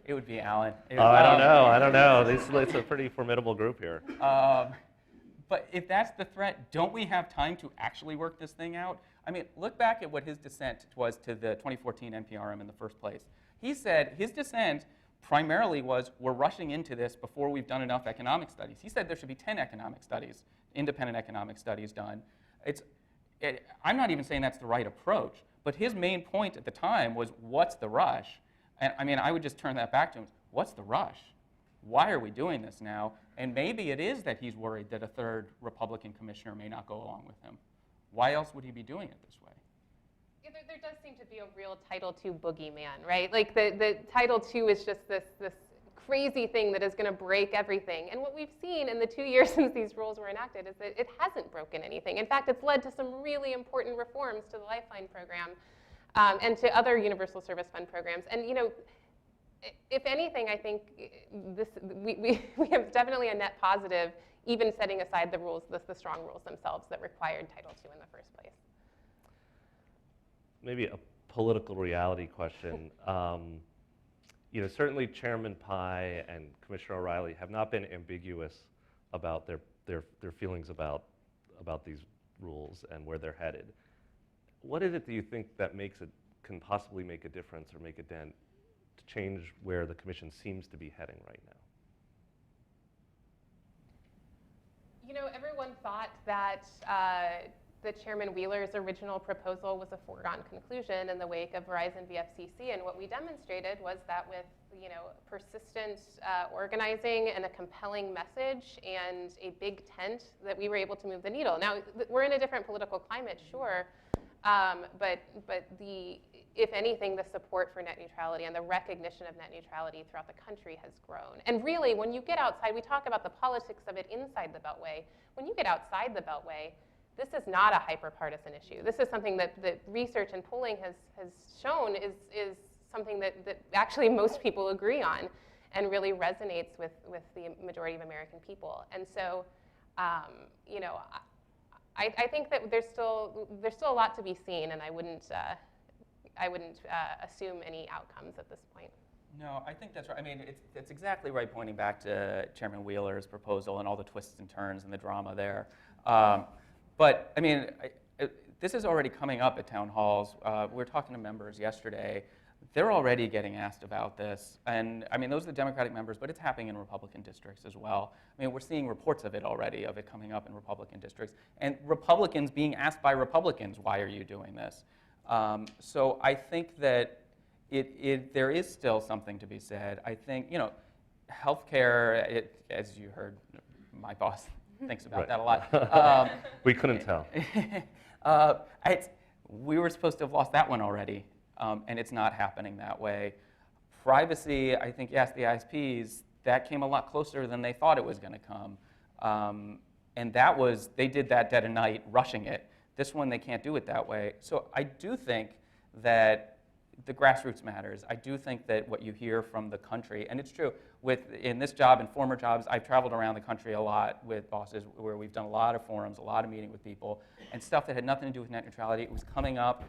It would be Alan. I don't know. It's a pretty formidable group here. But if that's the threat, don't we have time to actually work this thing out? I mean, look back at what his dissent was to the 2014 NPRM in the first place. He said his dissent primarily was, we're rushing into this before we've done enough economic studies. He said there should be 10 economic studies, independent economic studies done. I'm not even saying that's the right approach, But his main point at the time was, what's the rush? And I mean, I would just turn that back to him. What's the rush? Why are we doing this now? And maybe it is that he's worried that a third Republican commissioner may not go along with him. Why else would he be doing it this way? Yeah, there does seem to be a real Title II boogeyman, right? Like the Title II is just this crazy thing that is going to break everything. And what we've seen in the 2 years since these rules were enacted is that it hasn't broken anything. In fact, it's led to some really important reforms to the Lifeline program and to other Universal Service Fund programs. And you know, if anything, I think we have definitely a net positive, even setting aside the rules, the strong rules themselves that required Title II in the first place. Maybe a political reality question. You know, certainly Chairman Pai and Commissioner O'Reilly have not been ambiguous about their feelings about these rules and where they're headed. What is it do you think that can possibly make a difference or make a dent to change where the commission seems to be heading right now? You know, everyone thought that Chairman Wheeler's original proposal was a foregone conclusion in the wake of Verizon v. FCC, and what we demonstrated was that with, you know, persistent organizing and a compelling message and a big tent, that we were able to move the needle. Now, we're in a different political climate, sure, but if anything, the support for net neutrality and the recognition of net neutrality throughout the country has grown. And really, when you get outside, we talk about the politics of it inside the Beltway. When you get outside the Beltway, this is not a hyper-partisan issue. This is something that research and polling has shown is something that actually most people agree on and really resonates with the majority of American people. And so, you know, I think that there's still a lot to be seen, and I wouldn't assume any outcomes at this point. No, I think that's right. I mean, it's exactly right, pointing back to Chairman Wheeler's proposal and all the twists and turns and the drama there. But I mean, this is already coming up at town halls. We were talking to members yesterday. They're already getting asked about this. And I mean, those are the Democratic members, but it's happening in Republican districts as well. I mean, we're seeing reports of it already, of it coming up in Republican districts. And Republicans being asked by Republicans, why are you doing this? So I think that there is still something to be said. I think, you know, healthcare, as you heard my boss thinks about that a lot. We couldn't tell. We were supposed to have lost that one already, and it's not happening that way. Privacy, I think, yes, the ISPs, that came a lot closer than they thought it was going to come. And they did that dead of night, rushing it. This one, they can't do it that way. So I do think that the grassroots matters. I do think that what you hear from the country, and it's true, in this job and former jobs, I've traveled around the country a lot with bosses where we've done a lot of forums, a lot of meeting with people, and stuff that had nothing to do with net neutrality. It was coming up,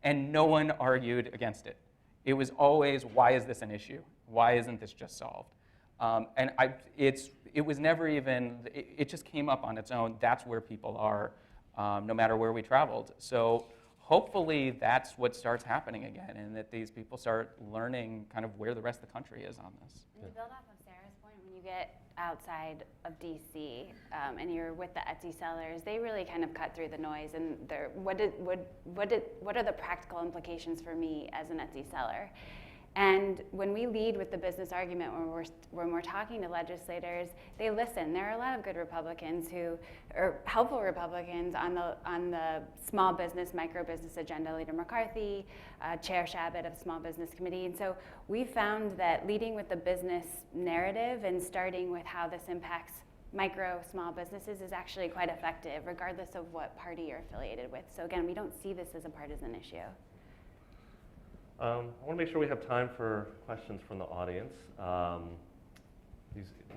and no one argued against it. It was always, why is this an issue? Why isn't this just solved? And it was never even, it just came up on its own. That's where people are, no matter where we traveled. So hopefully that's what starts happening again, and that these people start learning kind of where the rest of the country is on this. And to build off of Sarah's point, when you get outside of DC and you're with the Etsy sellers, they really kind of cut through the noise. And what are the practical implications for me as an Etsy seller? And when we lead with the business argument, when we're talking to legislators, they listen. There are a lot of good Republicans or helpful Republicans on the small business, micro business agenda. Leader McCarthy, Chair Shabbat of the Small Business Committee. And so we found that leading with the business narrative and starting with how this impacts micro, small businesses is actually quite effective, regardless of what party you're affiliated with. So again, we don't see this as a partisan issue. I want to make sure we have time for questions from the audience.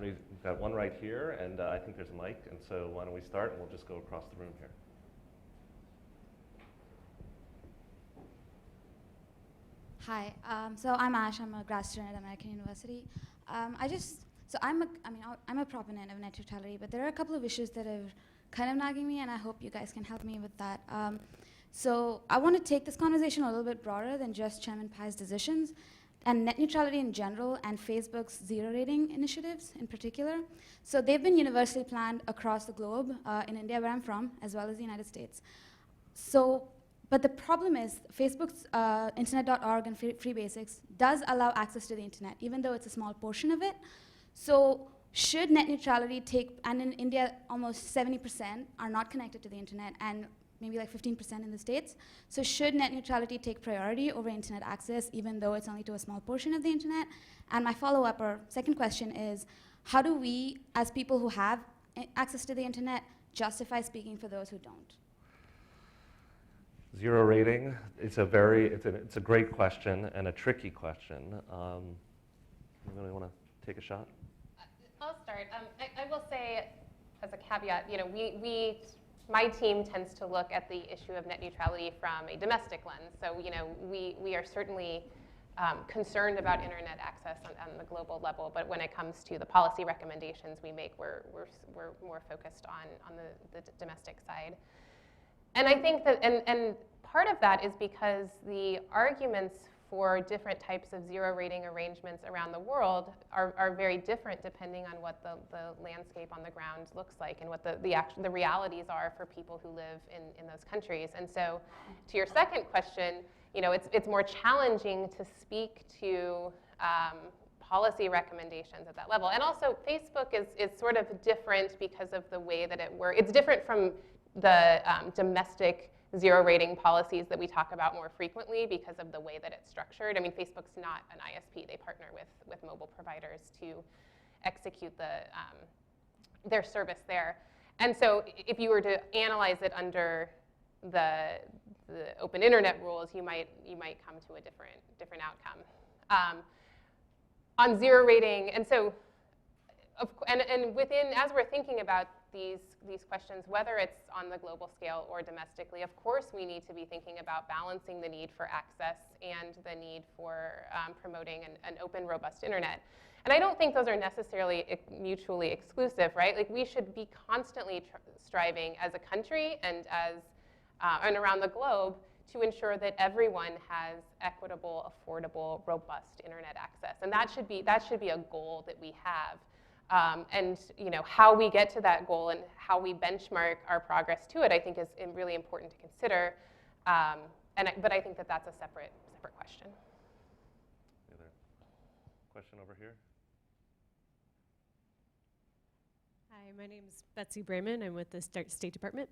We've got one right here, and I think there's a mic, and so why don't we start, and we'll just go across the room here. Hi, so I'm Ash. I'm a grad student at American University. I'm a proponent of net neutrality, but there are a couple of issues that are kind of nagging me, and I hope you guys can help me with that. So I want to take this conversation a little bit broader than just Chairman Pai's decisions, and net neutrality in general, and Facebook's zero rating initiatives in particular. So they've been universally planned across the globe, in India, where I'm from, as well as the United States. So But the problem is Facebook's internet.org and Free Basics does allow access to the internet, even though it's a small portion of it. So should net neutrality take, and in India almost 70% are not connected to the internet, and maybe like 15% in the States. So should net neutrality take priority over internet access, even though it's only to a small portion of the internet? And my follow-up or second question is, how do we, as people who have access to the internet, justify speaking for those who don't? Zero rating, it's a great question and a tricky question. Anybody want to take a shot? I'll start. I will say, as a caveat, my team tends to look at the issue of net neutrality from a domestic lens. So, we are certainly concerned about internet access on the global level, but when it comes to the policy recommendations we make, we're more focused on the domestic side. And I think that, and part of that is because the arguments for different types of zero rating arrangements around the world are very different depending on what the landscape on the ground looks like and what the realities are for people who live in those countries. And so to your second question, it's more challenging to speak to policy recommendations at that level. And also Facebook is sort of different because of the way that it works. It's different from the domestic zero rating policies that we talk about more frequently because of the way that it's structured. I mean, Facebook's not an ISP. They partner with mobile providers to execute their service there. And so if you were to analyze it under the open internet rules, you might come to a different outcome. On zero rating, and so, and within, as we're thinking about these questions, whether it's on the global scale or domestically, of course we need to be thinking about balancing the need for access and the need for promoting an open, robust internet. And I don't think those are necessarily mutually exclusive, right? Like, we should be constantly striving as a country and and around the globe to ensure that everyone has equitable, affordable, robust internet access. And that should be a goal that we have. And how we get to that goal and how we benchmark our progress to it, I think, is really important to consider. But I think that that's a separate question. Any other question over here? Hi, my name is Betsy Brayman. I'm with the State Department.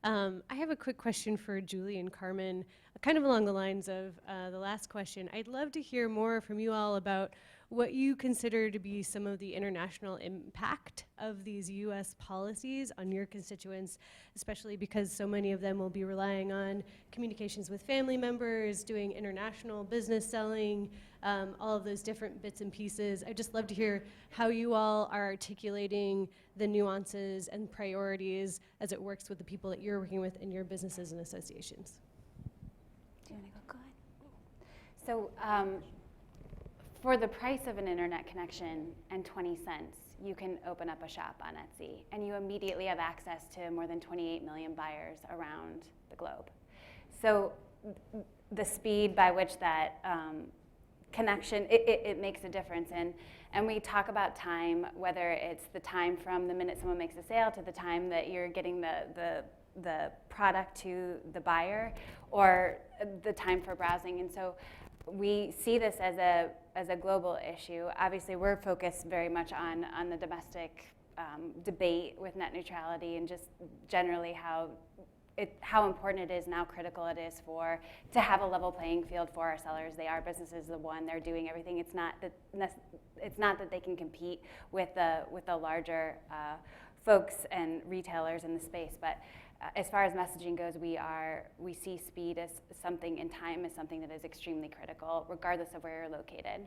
I have a quick question for Julie and Carmen, kind of along the lines of the last question. I'd love to hear more from you all about what you consider to be some of the international impact of these U.S. policies on your constituents, especially because so many of them will be relying on communications with family members, doing international business selling, all of those different bits and pieces. I'd just love to hear how you all are articulating the nuances and priorities as it works with the people that you're working with in your businesses and associations. Do you want to go? Go ahead. So, for the price of an internet connection and 20 cents, you can open up a shop on Etsy, and you immediately have access to more than 28 million buyers around the globe. So the speed by which that connection, it makes a difference. And we talk about time, whether it's the time from the minute someone makes a sale to the time that you're getting the product to the buyer, or the time for browsing. And so we see this as a global issue. Obviously, we're focused very much on the domestic debate with net neutrality, and just generally how important it is and how critical it is to have a level playing field for our sellers. They are businesses, the one, they're doing everything. It's not that they can compete with the larger folks and retailers in the space, but as far as messaging goes, we see speed as something, and time as something that is extremely critical, regardless of where you're located.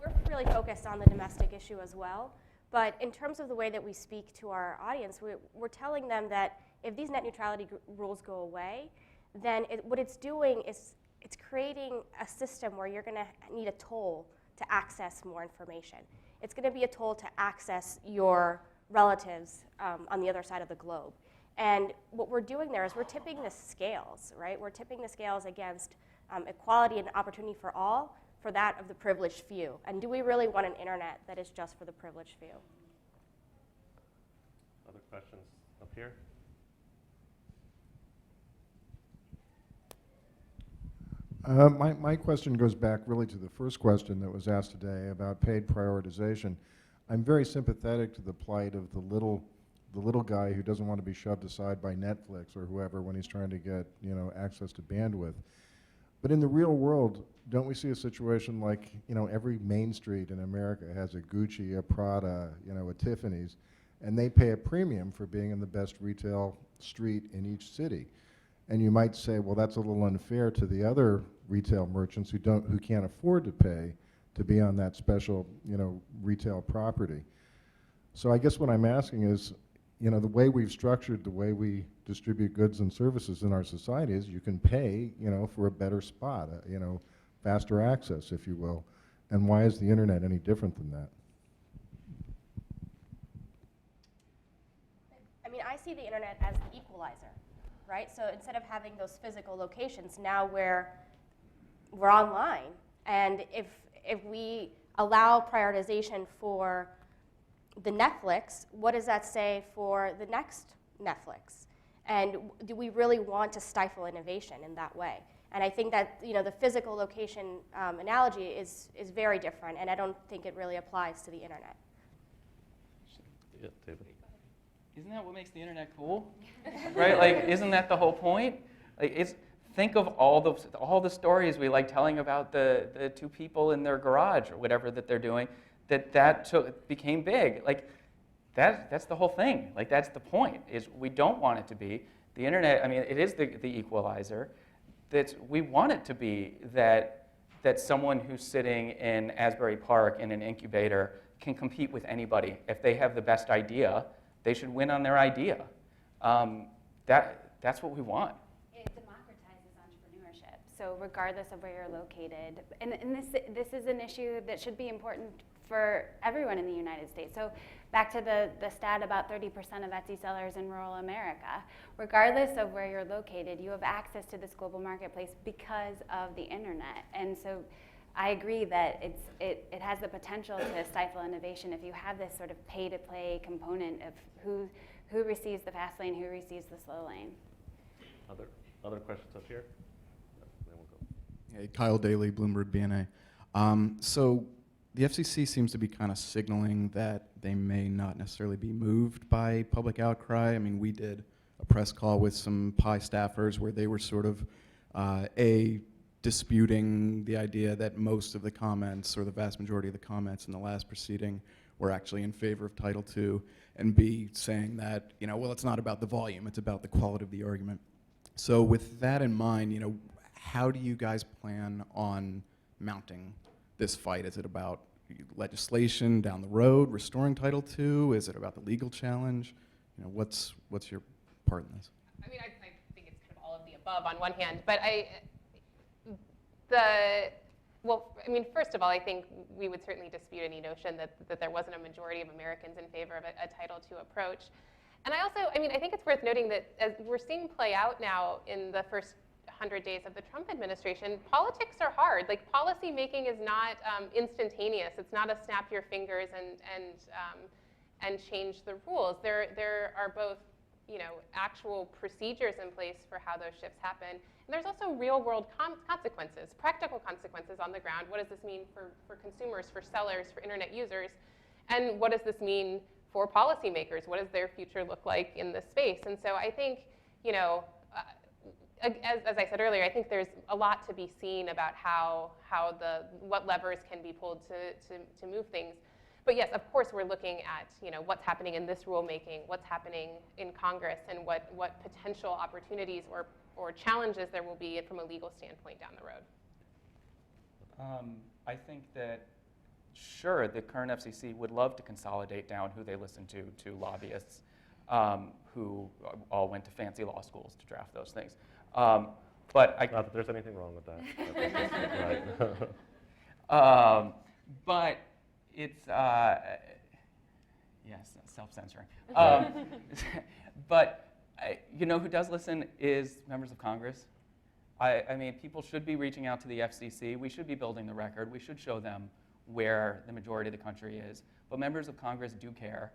We're really focused on the domestic issue as well, but in terms of the way that we speak to our audience, we're telling them that if these net neutrality rules go away, then what it's doing is it's creating a system where you're going to need a toll to access more information. It's going to be a toll to access your relatives on the other side of the globe. And what we're doing there is we're tipping the scales, right? We're tipping the scales against equality and opportunity for all, for that of the privileged few. And do we really want an internet that is just for the privileged few? Other questions up here? My question goes back really to the first question that was asked today about paid prioritization. I'm very sympathetic to the plight of the little guy who doesn't want to be shoved aside by Netflix or whoever when he's trying to get, you know, access to bandwidth. But in the real world, don't we see a situation like, you know, every main street in America has a Gucci, a Prada, you know, a Tiffany's, and they pay a premium for being in the best retail street in each city. And you might say, well, that's a little unfair to the other retail merchants who can't afford to pay to be on that special, you know, retail property. So I guess what I'm asking is, you know, the way we've structured the way we distribute goods and services in our society is you can pay, you know, for a better spot, you know, faster access, if you will. And why is the internet any different than that? I mean, I see the internet as the equalizer, right? So instead of having those physical locations, now we're online. And if we allow prioritization for the Netflix, what does that say for the next Netflix? And do we really want to stifle innovation in that way? And I think that, you know, the physical location analogy is very different, and I don't think it really applies to the internet. Yeah, David. Isn't that what makes the internet cool? Right? Like, isn't that the whole point? Like, think of all the stories we like telling about the two people in their garage or whatever that they're doing. That became big. Like, that's the whole thing. Like, that's the point. Is we don't want it to be the internet. I mean, it is the equalizer. That we want it to be that someone who's sitting in Asbury Park in an incubator can compete with anybody. If they have the best idea, they should win on their idea. That's what we want. It democratizes entrepreneurship. So regardless of where you're located, and this is an issue that should be important for everyone in the United States. So back to the stat about 30% of Etsy sellers in rural America. Regardless of where you're located, you have access to this global marketplace because of the internet. And so I agree that it has the potential to stifle innovation if you have this sort of pay-to-play component of who receives the fast lane, who receives the slow lane. Other questions up here? Then we'll go. Hey, Kyle Daly, Bloomberg BNA. So the FCC seems to be kind of signaling that they may not necessarily be moved by public outcry. I mean, we did a press call with some PI staffers where they were sort of, disputing the idea that most of the comments, or the vast majority of the comments in the last proceeding, were actually in favor of Title II, and B, saying that, you know, well, it's not about the volume, it's about the quality of the argument. So with that in mind, you know, how do you guys plan on mounting this fight? Is it about legislation down the road, restoring Title II? Is it about the legal challenge? You know, what's your part in this? I mean, I think it's kind of all of the above on one hand, but first of all, I think we would certainly dispute any notion that there wasn't a majority of Americans in favor of a Title II approach. And I think it's worth noting that as we're seeing play out now in the first 100 days of the Trump administration, politics are hard. Like, policy making is not instantaneous. It's not a snap your fingers and change the rules. There are both, you know, actual procedures in place for how those shifts happen. And there's also real-world consequences, practical consequences on the ground. What does this mean for consumers, for sellers, for internet users? And what does this mean for policymakers? What does their future look like in this space? And so I think, you know, as I said earlier, I think there's a lot to be seen about what levers can be pulled to move things. But yes, of course, we're looking at, you know, what's happening in this rulemaking, what's happening in Congress, and what potential opportunities or challenges there will be from a legal standpoint down the road. I think that, sure, the current FCC would love to consolidate down who they listen to lobbyists who all went to fancy law schools to draft those things. But not that there's anything wrong with that. Right. But it's, yes, self-censoring. But you know who does listen is members of Congress. I mean, people should be reaching out to the FCC. We should be building the record. We should show them where the majority of the country is. But members of Congress do care.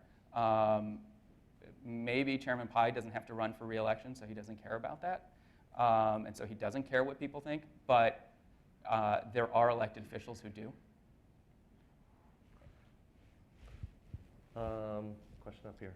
Maybe Chairman Pai doesn't have to run for re-election, so he doesn't care about that. And so he doesn't care what people think. But there are elected officials who do. Question up here.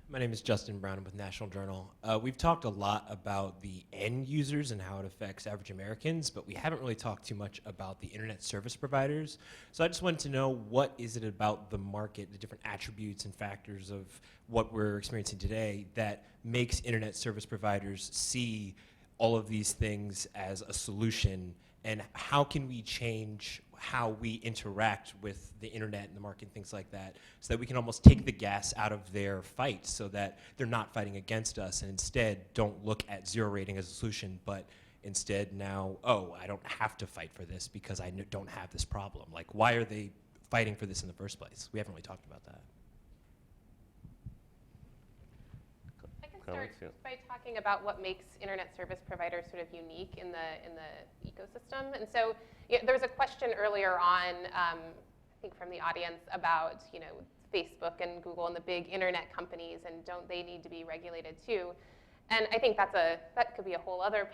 My name is Justin Brown. I'm with National Journal. We've talked a lot about the end users and how it affects average Americans, but we haven't really talked too much about the internet service providers. So I just wanted to know, what is it about the market, the different attributes and factors of what we're experiencing today that makes internet service providers see all of these things as a solution, and how can we change how we interact with the internet and the market and things like that, so that we can almost take the gas out of their fight, so that they're not fighting against us, and instead don't look at zero rating as a solution, but instead now, oh, I don't have to fight for this because I don't have this problem. Like, why are they fighting for this in the first place? We haven't really talked about that. I can start by talking about what makes internet service providers sort of unique in the ecosystem. And so there was a question earlier on, I think from the audience, about Facebook and Google and the big internet companies, and don't they need to be regulated too? And I think that could be a whole other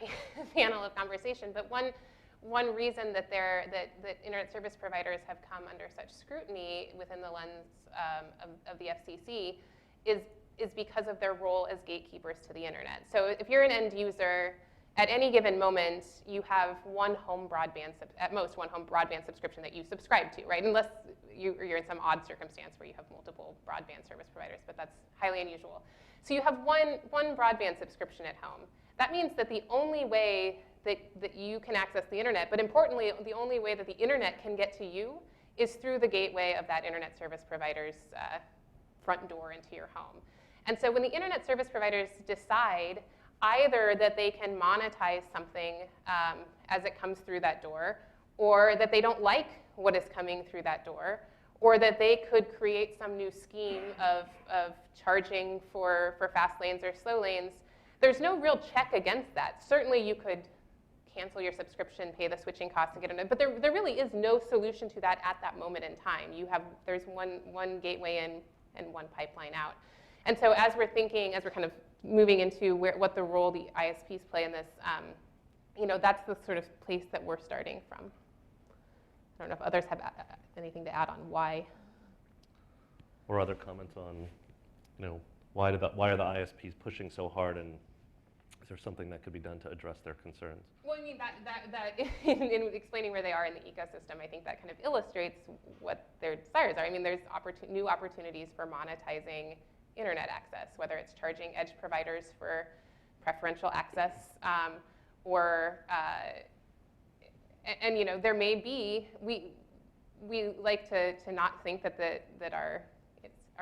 panel of conversation. But one reason that that internet service providers have come under such scrutiny within the lens of the FCC is because of their role as gatekeepers to the internet. So if you're an end user, at any given moment, you have at most one home broadband subscription that you subscribe to, right? Unless you're in some odd circumstance where you have multiple broadband service providers, but that's highly unusual. So you have one broadband subscription at home. That means that the only way that you can access the internet, but importantly, the only way that the internet can get to you is through the gateway of that internet service provider's front door into your home. And so when the internet service providers decide either that they can monetize something as it comes through that door, or that they don't like what is coming through that door, or that they could create some new scheme of charging for fast lanes or slow lanes, there's no real check against that. Certainly you could cancel your subscription, pay the switching costs to get it, but there really is no solution to that at that moment in time. There's one gateway in and one pipeline out. And so as we're kind of moving into what the role the ISPs play in this, that's the sort of place that we're starting from. I don't know if others have anything to add on why. Or other comments on, why are the ISPs pushing so hard, and is there something that could be done to address their concerns? Well, I mean, that in explaining where they are in the ecosystem, I think that kind of illustrates what their desires are. I mean, there's new opportunities for monetizing internet access, whether it's charging edge providers for preferential access, and there may be, we like to not think that our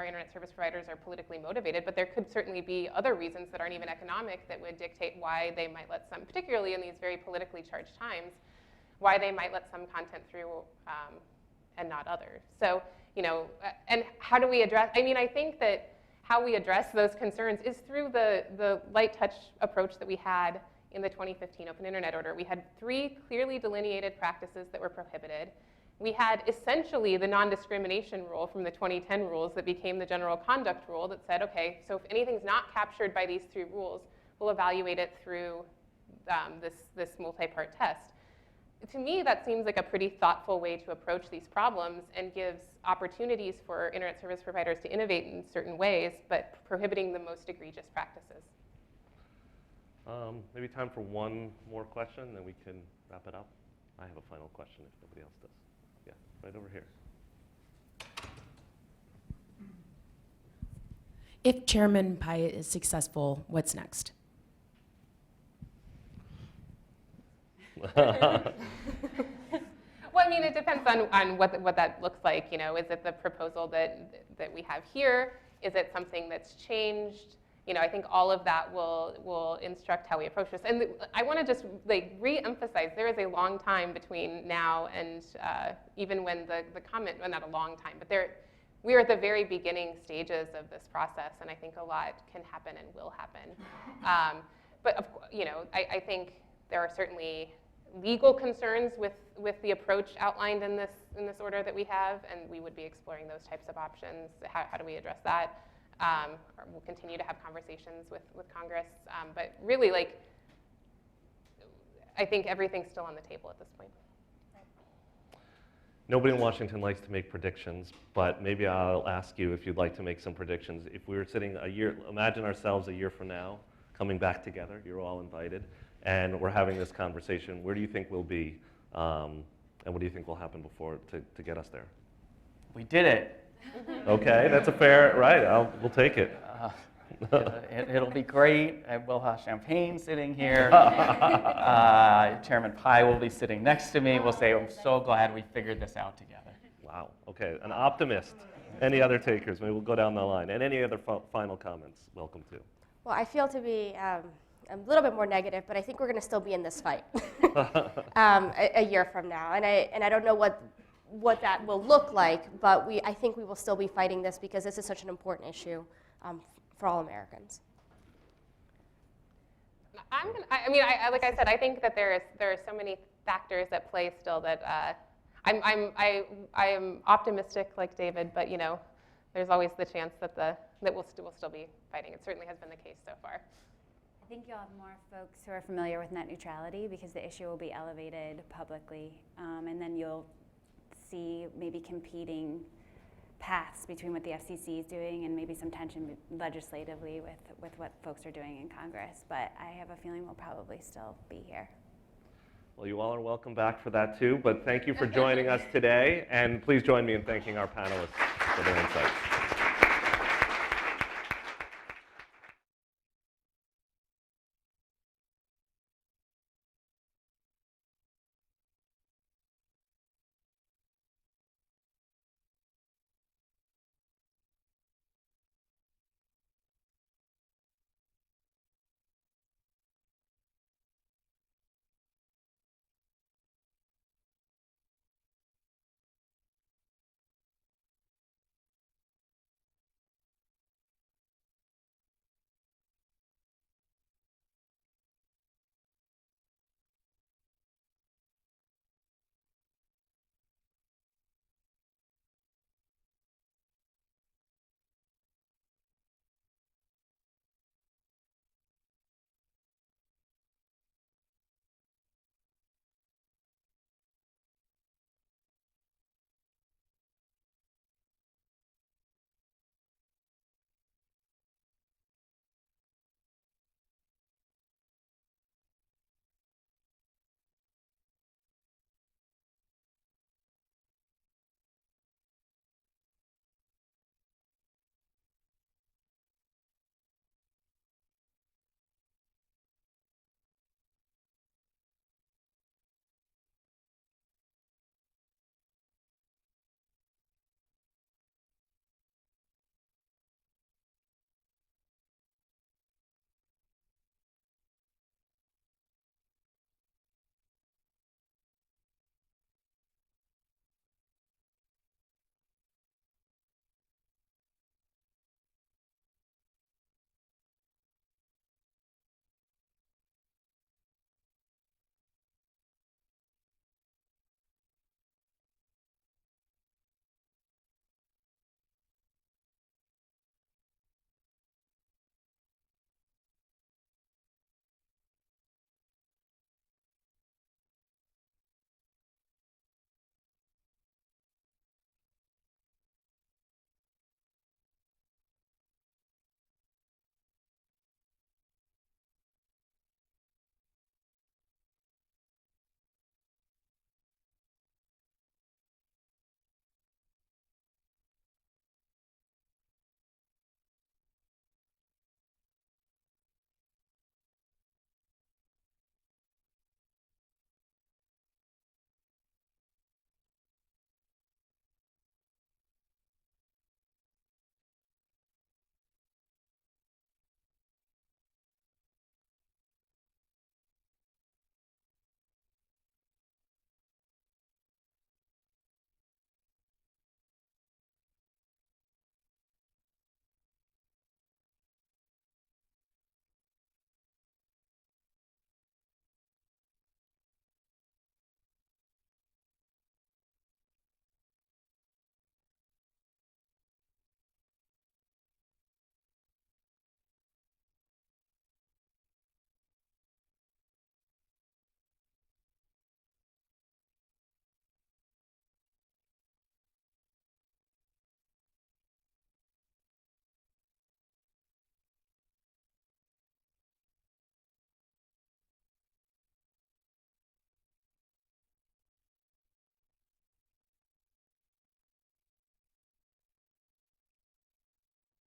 internet service providers are politically motivated, but there could certainly be other reasons that aren't even economic that would dictate why they might let some, particularly in these very politically charged times, why they might let some content through and not others. So, and how do we address, I think that how we address those concerns is through the light touch approach that we had in the 2015 Open Internet Order. We had 3 clearly delineated practices that were prohibited. We had essentially the non-discrimination rule from the 2010 rules that became the general conduct rule that said, okay, so if anything's not captured by these 3 rules, we'll evaluate it through this multi-part test. To me, that seems like a pretty thoughtful way to approach these problems and gives opportunities for internet service providers to innovate in certain ways, but prohibiting the most egregious practices. Maybe time for one more question, then we can wrap it up. I have a final question if nobody else does. Yeah, right over here. If Chairman Pyatt is successful, what's next? Well, I mean, it depends on what that looks like. Is it the proposal that we have here? Is it something that's changed? I think all of that will instruct how we approach this. And I want to just re-emphasize, there is a long time between now and even when the comment, well, not a long time, but we are at the very beginning stages of this process, and I think a lot can happen and will happen. But I think there are certainly legal concerns with the approach outlined in this order that we have, and we would be exploring those types of options. How do we address that? We'll continue to have conversations with Congress, but really, I think everything's still on the table at this point. Nobody in Washington likes to make predictions, but maybe I'll ask you if you'd like to make some predictions. If we were sitting a year, imagine ourselves a year from now, coming back together, you're all invited, and we're having this conversation. Where do you think we'll be, and what do you think will happen before to get us there? We did it. Okay, that's a fair, right, we'll take it. It'll be great. We'll have champagne sitting here. Chairman Pai will be sitting next to me. We'll say, I'm so glad we figured this out together. Wow, okay, an optimist. Any other takers? Maybe we'll go down the line. And any other final comments, welcome to. Well, I feel to be a little bit more negative, but I think we're going to still be in this fight a year from now. And I don't know what that will look like, but I think we will still be fighting this because this is such an important issue for all Americans. Like I said, I think that there are so many factors at play still that I am optimistic like David, but there's always the chance that we'll still be fighting. It certainly has been the case so far. I think you'll have more folks who are familiar with net neutrality because the issue will be elevated publicly, and then you'll see maybe competing paths between what the FCC is doing and maybe some tension legislatively with what folks are doing in Congress. But I have a feeling we'll probably still be here. Well, you all are welcome back for that too, but thank you for joining us today, and please join me in thanking our panelists for their insights.